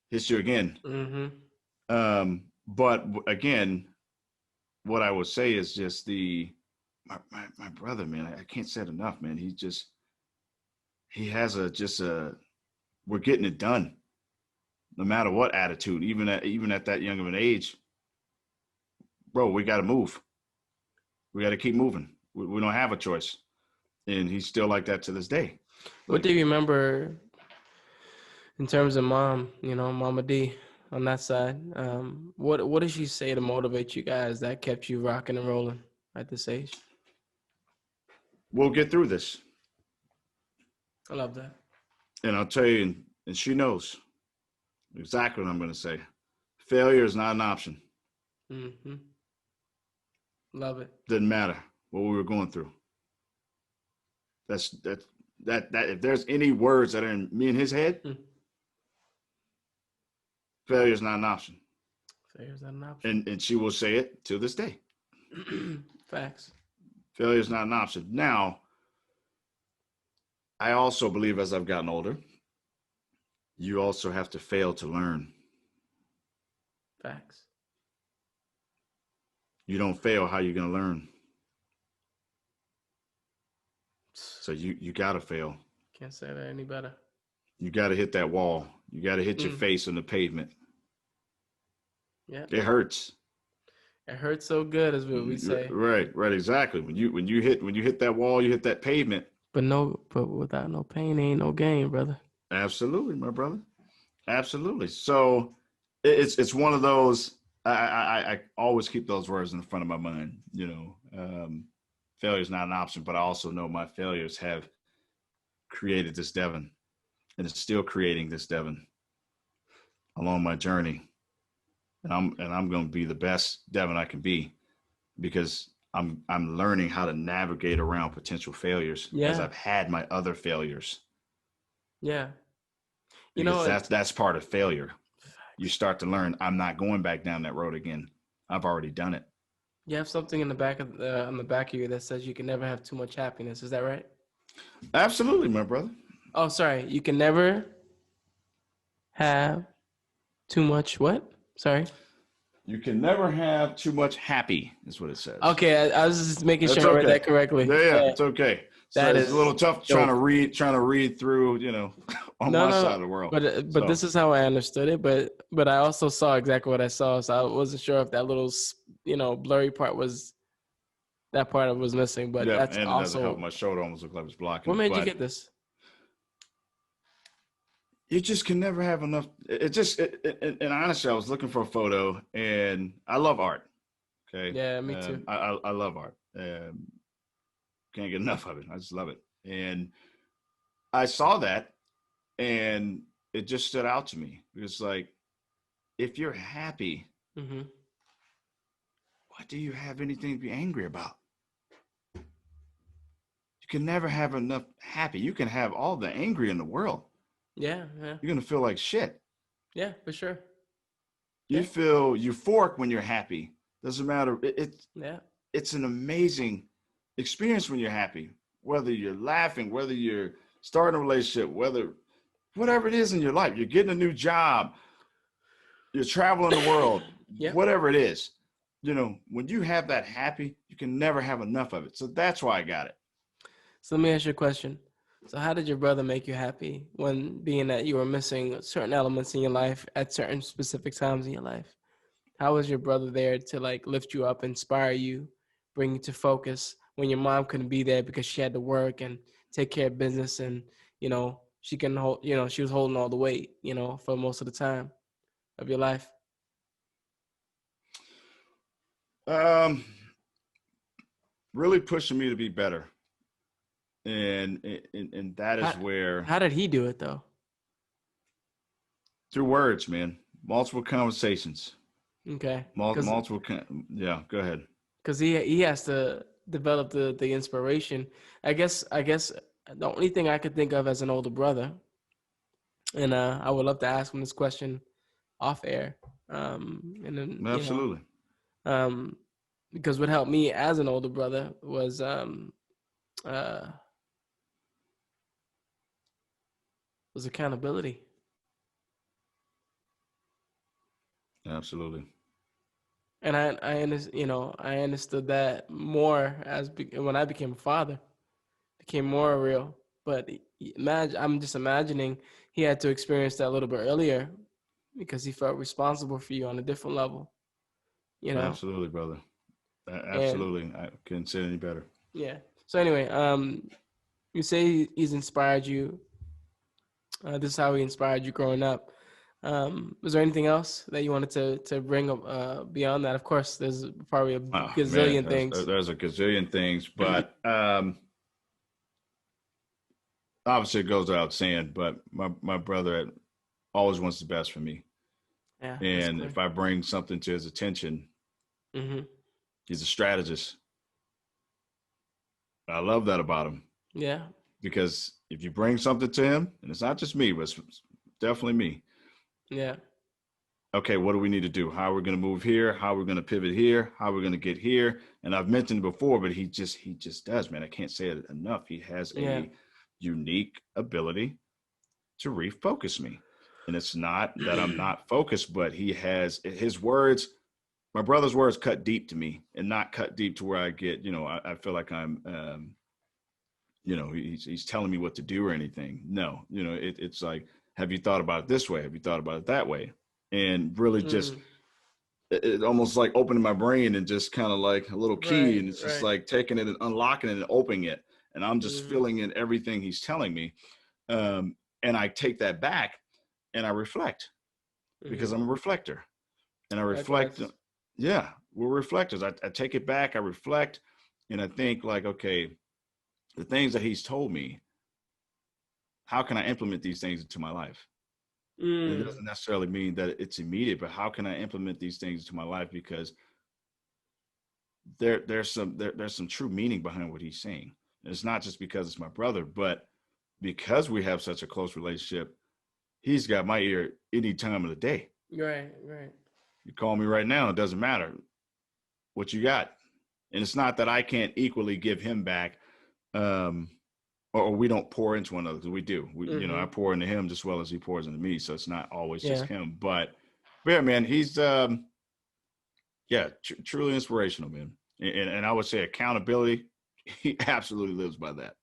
hits you again. But again, what I would say is just my brother, man. I can't say it enough, man. he has we're getting it done, no matter what attitude, even at that young of an age. Bro, we got to move. We got to keep moving. We don't have a choice. And he's still like that to this day. What do you remember in terms of mom, Mama D on that side? What did she say to motivate you guys that kept you rocking and rolling at this age? We'll get through this. I love that. And I'll tell you, and she knows exactly what I'm going to say. Failure is not an option. Mm-hmm. Love it. Didn't matter what we were going through. That if there's any words that are in me and his head, failure is not an option. Failure is not an option. And she will say it to this day. Facts. Failure is not an option. Now, I also believe as I've gotten older, you also have to fail to learn. Facts. You don't fail, how you going to learn? So you got to fail. Can't say that any better. You got to hit that wall. You got to hit your face on the pavement. Yeah. It hurts. It hurts so good, is what we say. Right, exactly. When you hit that wall, you hit that pavement. But without no pain, ain't no gain, brother. Absolutely, my brother. Absolutely. So it's one of those. I always keep those words in the front of my mind. Failure is not an option, but I also know my failures have created this Devin, and it's still creating this Devin along my journey. And I'm going to be the best Devin I can be, because I'm learning how to navigate around potential failures as I've had my other failures. Yeah. Because that's part of failure. You start to learn, I'm not going back down that road again. I've already done it. You have something on the back of you that says you can never have too much happiness. Is that right? Absolutely, my brother. Oh, sorry. You can never have too much what? Sorry. You can never have too much happy, is what it says. Okay, I was just making sure I read that correctly. Yeah, it's okay. So it's a little tough trying to read through, on my side of the world. But this is how I understood it. But I also saw exactly what I saw, so I wasn't sure if that little blurry part was missing. But that's and also it doesn't help. My shoulder almost looked like it was blocking. What made you get this? You just can never have enough. And honestly, I was looking for a photo, and I love art. Okay. Yeah, me too. I love art. Can't get enough of it. I just love it. And I saw that, and it just stood out to me. It's like, if you're happy, mm-hmm. why do you have anything to be angry about? You can never have enough happy. You can have all the angry in the world. Yeah. You're going to feel like shit. Yeah, for sure. You feel euphoric when you're happy. Doesn't matter. It's an amazing experience when you're happy. Whether you're laughing, whether you're starting a relationship, whatever it is in your life, you're getting a new job, you're traveling the world, whatever it is, when you have that happy, you can never have enough of it. So that's why I got it. So let me ask you a question. So how did your brother make you happy when, being that you were missing certain elements in your life at certain specific times in your life? How was your brother there to lift you up, inspire you, bring you to focus when your mom couldn't be there because she had to work and take care of business, and she couldn't hold, she was holding all the weight, for most of the time of your life? Really pushing me to be better. And that is where. How did he do it though? Through words, man. Multiple conversations. Okay. Multiple. Yeah, go ahead. Because he has to develop the inspiration. I guess the only thing I could think of as an older brother, and I would love to ask him this question off air. And then, absolutely. Because what helped me as an older brother was accountability. Absolutely. And I understood that more when I became a father. It became more real. But I'm just imagining he had to experience that a little bit earlier because he felt responsible for you on a different level, you know? Absolutely, brother. And Absolutely. I couldn't say it any better. yeah. So anyway, you say he's inspired you. This is how he inspired you growing up. Was there anything else that you wanted to bring beyond that? Of course, there's probably a Oh man, gazillion things. there's a gazillion things, but obviously it goes without saying. But my brother always wants the best for me, Yeah, that's and clear. if I bring something to his attention, Mm-hmm. he's a strategist. I love that about him Yeah. because if you bring something to him, and it's not just me, but it's definitely me. Yeah. Okay, what do we need to do? How are we going to move here? How are we going to pivot here? How are we going to get here? And I've mentioned it before, but he just does, man. I can't say it enough. He has Yeah. a unique ability to refocus me. And it's not that I'm not focused, but he has his words, my brother's words cut deep to me, and not cut deep to where I get, I feel like I'm, he's telling me what to do or anything. No, it's like, have you thought about it this way? Have you thought about it that way? And really just, it almost like opening my brain and just kind of like a little key. Right. And it's just Right. like taking it and unlocking it and opening it. And I'm just Mm-hmm. filling in everything he's telling me. And I take that back and I reflect because Mm-hmm. I'm a reflector and I reflect. Likewise. Yeah, we're reflectors. I take it back. I reflect and I think like, okay, the things that he's told me, how can I implement these things into my life? And it doesn't necessarily mean that it's immediate, but how can I implement these things into my life? Because there's some true meaning behind what he's saying. And it's not just because it's my brother, but because we have such a close relationship, he's got my ear any time of the day. Right. Right. You call me right now, it doesn't matter what you got. And it's not that I can't equally give him back, or we don't pour into one another, because we do. I pour into him just as well as he pours into me. So it's not always just him. But yeah, man, he's truly inspirational, man. And I would say accountability. He absolutely lives by that.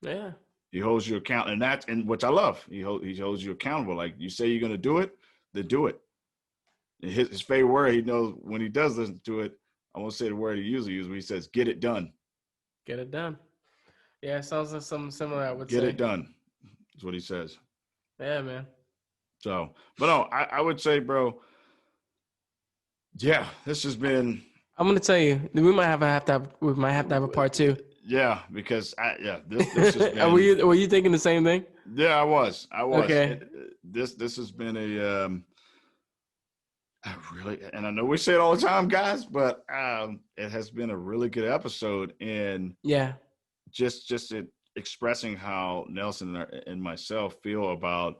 Yeah. He holds you accountable, and which I love. He holds you accountable. Like you say you're going to do it, then do it. His favorite word, he knows when he does listen to it. I won't say the word he usually uses, but he says, "Get it done." Get it done. Yeah, it sounds like something similar. I would Get say. it done. That's what he says. Yeah, man. So, but no, I would say, bro. Yeah, this has been. I'm gonna tell you, we might have to have a part two. Yeah, because this has been. Were you thinking the same thing? Yeah, I was. Okay. This has been a really, and I know we say it all the time, guys, but it has been a really good episode, and just expressing how Nelson and myself feel about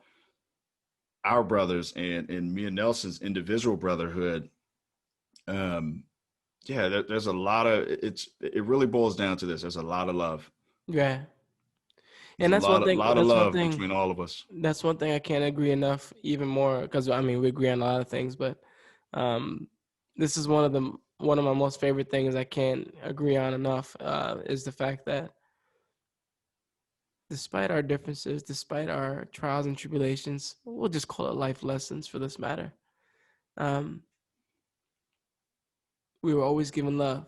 our brothers and me and Nelson's individual brotherhood. There's a lot of it really boils down to this. There's a lot of love. Yeah. There's And that's one thing. lot of That's one love thing. between all of us. That's one thing I can't agree enough, even more, because I mean we agree on a lot of things, but this is one of my most favorite things I can't agree on enough is the fact that despite our differences, despite our trials and tribulations, we'll just call it life lessons for this matter. We were always given love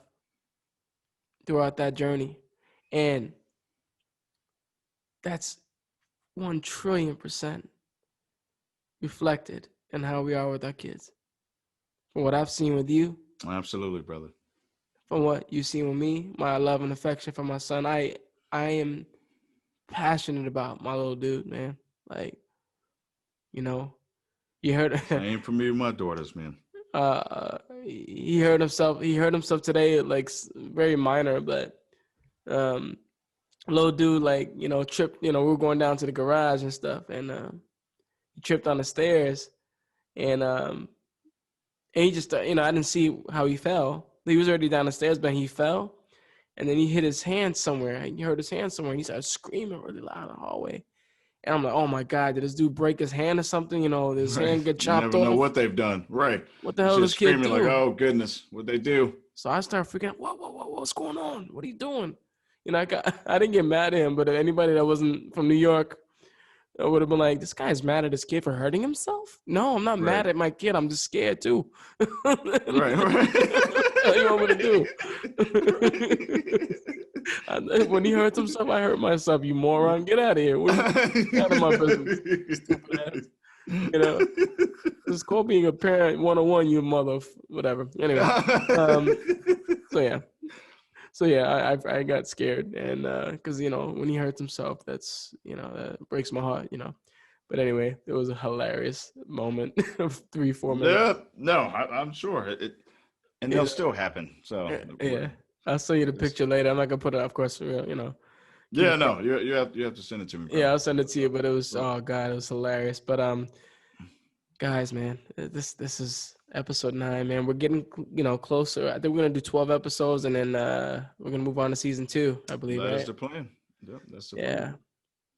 throughout that journey, and that's 1,000,000,000,000% reflected in how we are with our kids. From what I've seen with you, Absolutely, brother. From what you've seen with me, my love and affection for my son, I am passionate about my little dude, man. Like, you heard. Same for me with my daughters, man. He hurt himself. He hurt himself today, like very minor, but little dude, like tripped. We were going down to the garage and stuff, and he tripped on the stairs, and he just, I didn't see how he fell. He was already down the stairs, but he fell, and then he hit his hand somewhere. He hurt his hand somewhere. And he started screaming really loud in the hallway, and I'm like, "Oh my God, did this dude break his hand or something? His hand get chopped off? You never know what they've done, right? What the hell did this kid do?" Like, "Oh goodness, what they do?" So I started freaking out. What's going on? What are you doing? I didn't get mad at him, but anybody that wasn't from New York, I would have been like, this guy's mad at his kid for hurting himself? No, I'm not mad at my kid. I'm just scared too. Right. What you want me to do? When he hurts himself, I hurt myself, you moron. Get out of here. Out of my business. Stupid ass. It's called being a parent 101, you mother, whatever. Anyway. So yeah, I got scared, and because when he hurts himself, that's that breaks my heart, But anyway, it was a hilarious moment of 3-4 minutes. No, I'm sure and they'll still happen. So yeah, I'll show you the picture later. I'm not gonna put it, of course. Yeah, no, you have to send it to me, bro. Yeah, I'll send it to you. But it was oh god, it was hilarious. But guys, man, this is episode 9, man. We're getting closer. I think we're gonna do 12 episodes, and then we're gonna move on to season 2, I believe. That's the plan. Yep, that's the plan.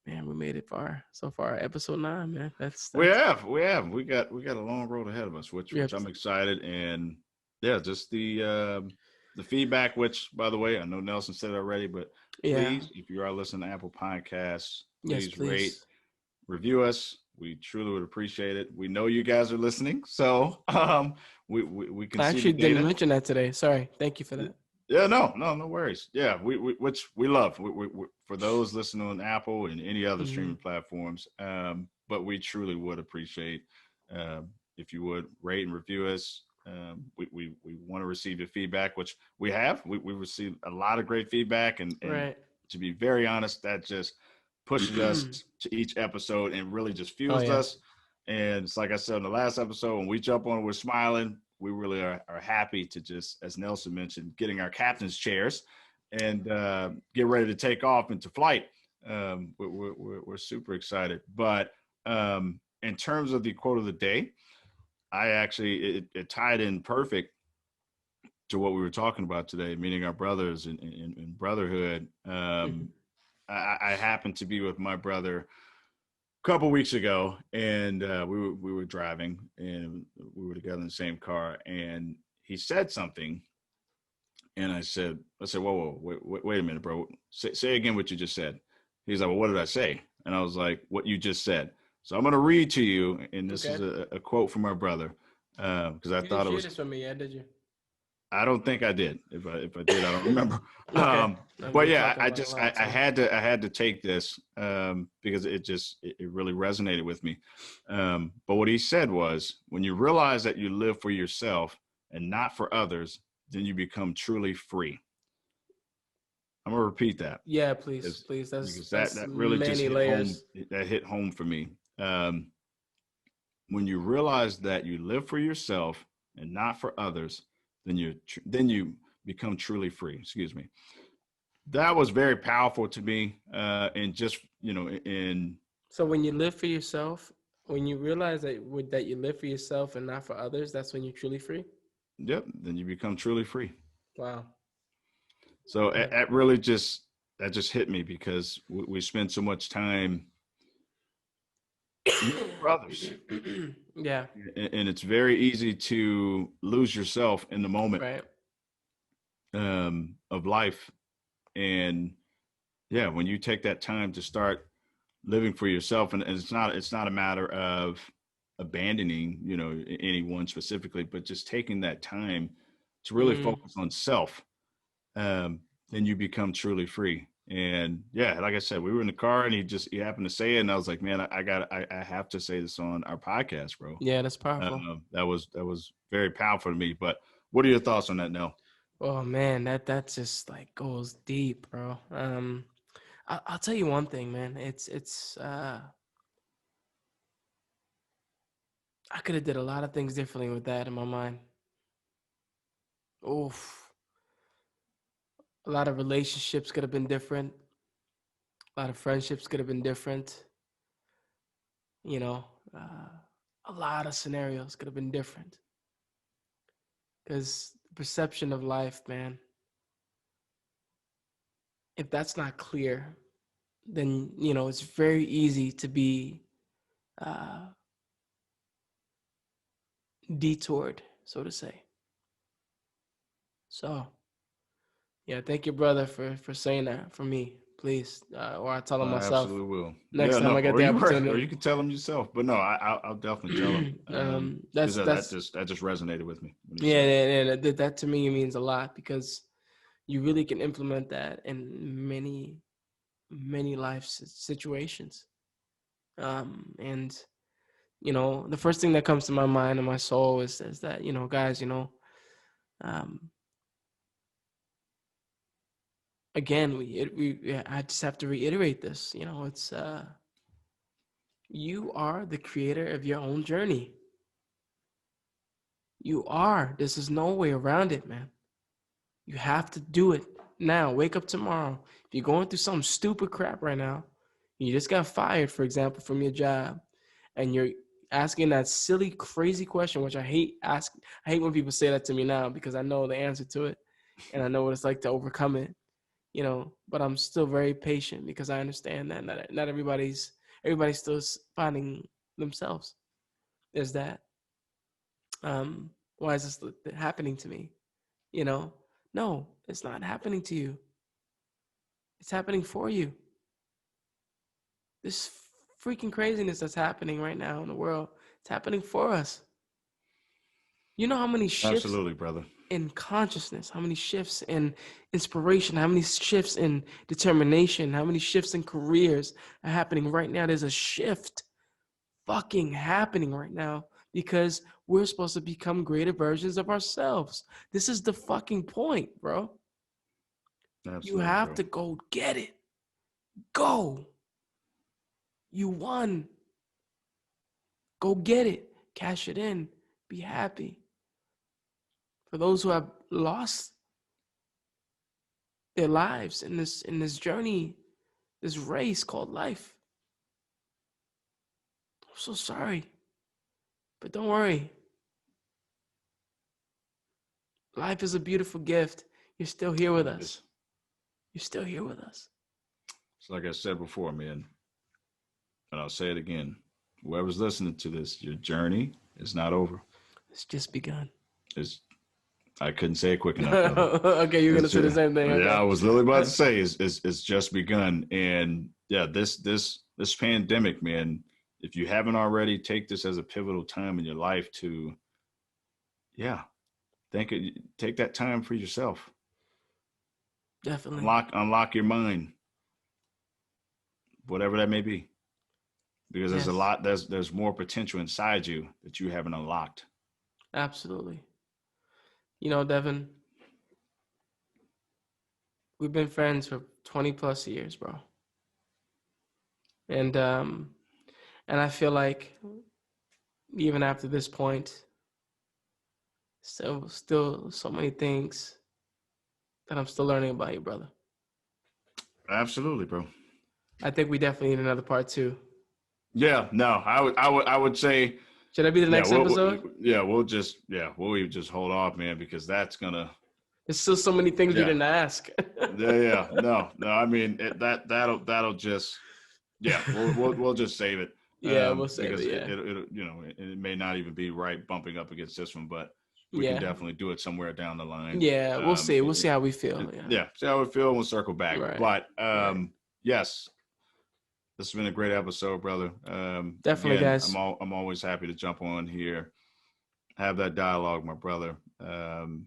Man, we made it so far. Episode 9, man. That's we have. We got a long road ahead of us, which I'm excited, and just the feedback. Which, by the way, I know Nelson said it already, but please, if you are listening to Apple Podcasts, please rate, review us. We truly would appreciate it. We know you guys are listening, so we can. I actually didn't mention that today. Sorry. Thank you for that. Yeah, no worries. Yeah, which we love. We for those listening on Apple and any other streaming platforms. But we truly would appreciate if you would rate and review us. We want to receive your feedback, which we have. We received a lot of great feedback, and to be very honest, that just pushes us to each episode and really just fuels us. And it's like I said in the last episode, when we jump on, we're smiling. We really are happy to just, as Nelson mentioned, getting our captain's chairs and get ready to take off into flight. We're super excited. But in terms of the quote of the day, I actually it tied in perfect to what we were talking about today, meeting our brothers in Brotherhood. I happened to be with my brother a couple weeks ago, and we were driving, and we were together in the same car, and he said something, and I said, whoa, wait a minute, bro. Say again what you just said. He's like, well, what did I say? And I was like, what you just said. So I'm going to read to you, and this is a quote from our brother, because I thought it was. You didn't share this with me yet, did you? I don't think I did. If I did, I don't remember. But yeah, I had to take this because it really resonated with me. But what he said was, when you realize that you live for yourself and not for others, then you become truly free. I'm gonna repeat that. Yeah, please. That's that really just hit home for me. When you realize that you live for yourself and not for others, then you become truly free. Excuse me. That was very powerful to me. And just, So when you live for yourself, when you realize that you live for yourself and not for others, that's when you're truly free? Yep. Then you become truly free. Wow. So that really just hit me, because we spend so much time for others. Yeah. And it's very easy to lose yourself in the moment of life. And yeah, when you take that time to start living for yourself, and it's not a matter of abandoning, anyone specifically, but just taking that time to really focus on self, then you become truly free. And yeah, like I said, we were in the car, and he happened to say it, and I was like, man, I have to say this on our podcast, bro. Yeah, that's powerful. That was very powerful to me. But what are your thoughts on that, Nell? Oh man, that just like goes deep, bro. I'll tell you one thing, man. It's I could have did a lot of things differently with that in my mind. Oof. A lot of relationships could have been different. A lot of friendships could have been different. A lot of scenarios could have been different. Because the perception of life, man, if that's not clear, then, it's very easy to be detoured, so to say. So Yeah, thank you, brother, for saying that for me, please. Or I tell him I myself absolutely will. next time No, I get the or opportunity. you can tell him yourself. But no, I'll definitely tell him. Because That's that just resonated with me when he yeah, said it. that to me means a lot because you really can implement that in many life situations. And the first thing that comes to my mind and my soul is that guys, um, again, I just have to reiterate this. It's you are the creator of your own journey. You are. There's no way around it, man. You have to do it now. Wake up tomorrow. If you're going through some stupid crap right now, you just got fired, for example, from your job, and you're asking that silly, crazy question, which I hate when people say that to me now because I know the answer to it, and I know what it's like to overcome it. But I'm still very patient because I understand that not everybody's still finding themselves. There's that. Why is this happening to me? No, it's not happening to you. It's happening for you. This freaking craziness that's happening right now in the world, it's happening for us. You know how many shifts Absolutely, brother. in consciousness, how many shifts in inspiration, how many shifts in determination, how many shifts in careers are happening right now. There's a shift fucking happening right now because we're supposed to become greater versions of ourselves. This is the fucking point, bro. Absolutely, You have bro. to go get it. Go. You won. Go get it. Cash it in. Be happy. For those who have lost their lives in this journey, this race called life, I'm so sorry. But don't worry. Life is a beautiful gift. You're still here with It us. is. You're still here with us. It's like I said before, man, and I'll say it again. Whoever's listening to this, your journey is not over. It's just begun. It's I couldn't say it quick enough, brother. Okay, you're gonna say the same thing. Yeah, Okay. I was literally about to say it's just begun, and yeah, this pandemic, man. If you haven't already, take this as a pivotal time in your life to, yeah, take that time for yourself. Definitely. Unlock your mind, whatever that may be, because there's a Yes. lot. There's more potential inside you that you haven't unlocked. Absolutely. Devin, we've been friends for 20 plus years, bro. And I feel like even after this point, still so many things that I'm still learning about you, brother. Absolutely, bro. I think we definitely need another part two. Yeah, no, I would say. Should that be the next episode? We'll just hold off, man, because that's gonna. There's still so many things we didn't ask. No. I mean that'll just. Yeah, we'll just save it. Yeah, we'll save because it. Yeah, it may not even be right bumping up against this one, but we can yeah, definitely do it somewhere down the line. yeah. We'll see. We'll see how we feel. Yeah, see how we feel, and we'll circle back. Right. But Right. yes, this has been a great episode, brother. Definitely, again, guys. I'm always happy to jump on here, have that dialogue, my brother, and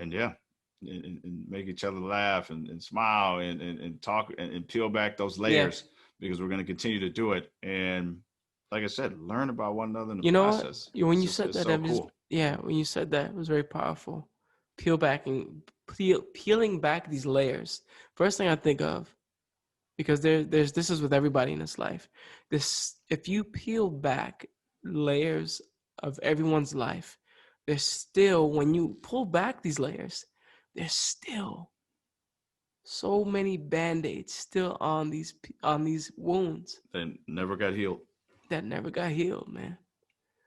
yeah, and make each other laugh and smile and talk and peel back those layers because we're going to continue to do it. And like I said, learn about one another in the process. When you said that, so cool. When you said that, it was very powerful. Peeling back these layers. First thing I think of, because this is with everybody in this life. If you peel back layers of everyone's life, there's still, when you pull back these layers, there's still so many band-aids still on these wounds They never got healed. that never got healed, man.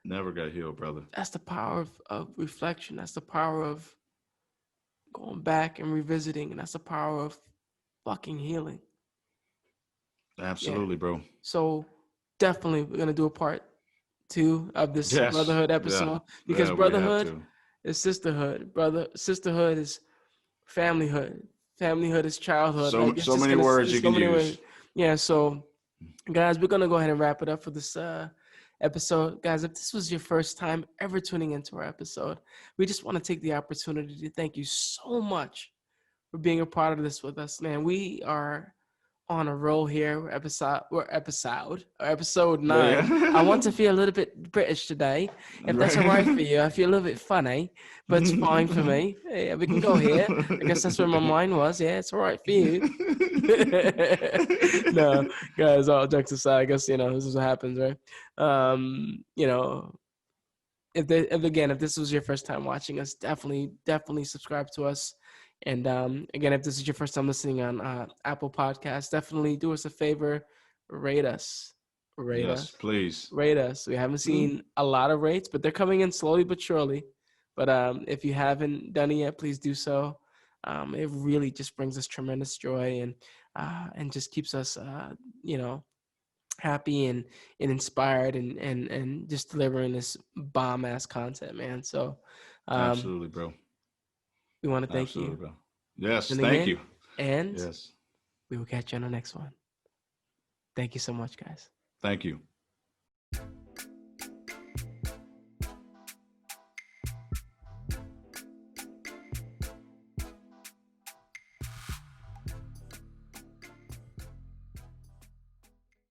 Never got healed, brother. That's the power of reflection. That's the power of going back and revisiting, and that's the power of fucking healing. Absolutely, bro. So definitely we're gonna do a part 2 of this Brotherhood episode because we have Brotherhood to. is sisterhood. Sisterhood is Familyhood. Familyhood is childhood. I guess So many words you can use. Yeah. So, guys, we're gonna go ahead and wrap it up for this episode. Guys, if this was your first time ever tuning into our episode, we just want to take the opportunity to thank you so much for being a part of this with us, man. We are on a roll here. We're episode 9. Yeah. I want to feel a little bit British today. If that's all right for you, I feel a little bit funny, but it's fine for me. Yeah, we can go here. I guess that's where my mind was. Yeah, it's all right for you. No, guys, all jokes aside, I guess, this is what happens, right? If this was your first time watching us, definitely subscribe to us. And again, if this is your first time listening on Apple Podcasts, definitely do us a favor, rate us. Yes, please. Rate us. We haven't seen a lot of rates, but they're coming in slowly but surely. But if you haven't done it yet, please do so. It really just brings us tremendous joy and just keeps us, happy and inspired and just delivering this bomb ass content, man. So absolutely, bro. We want to thank you, bro. Yes, thank you. And yes, we will catch you on the next one. Thank you so much, guys. Thank you.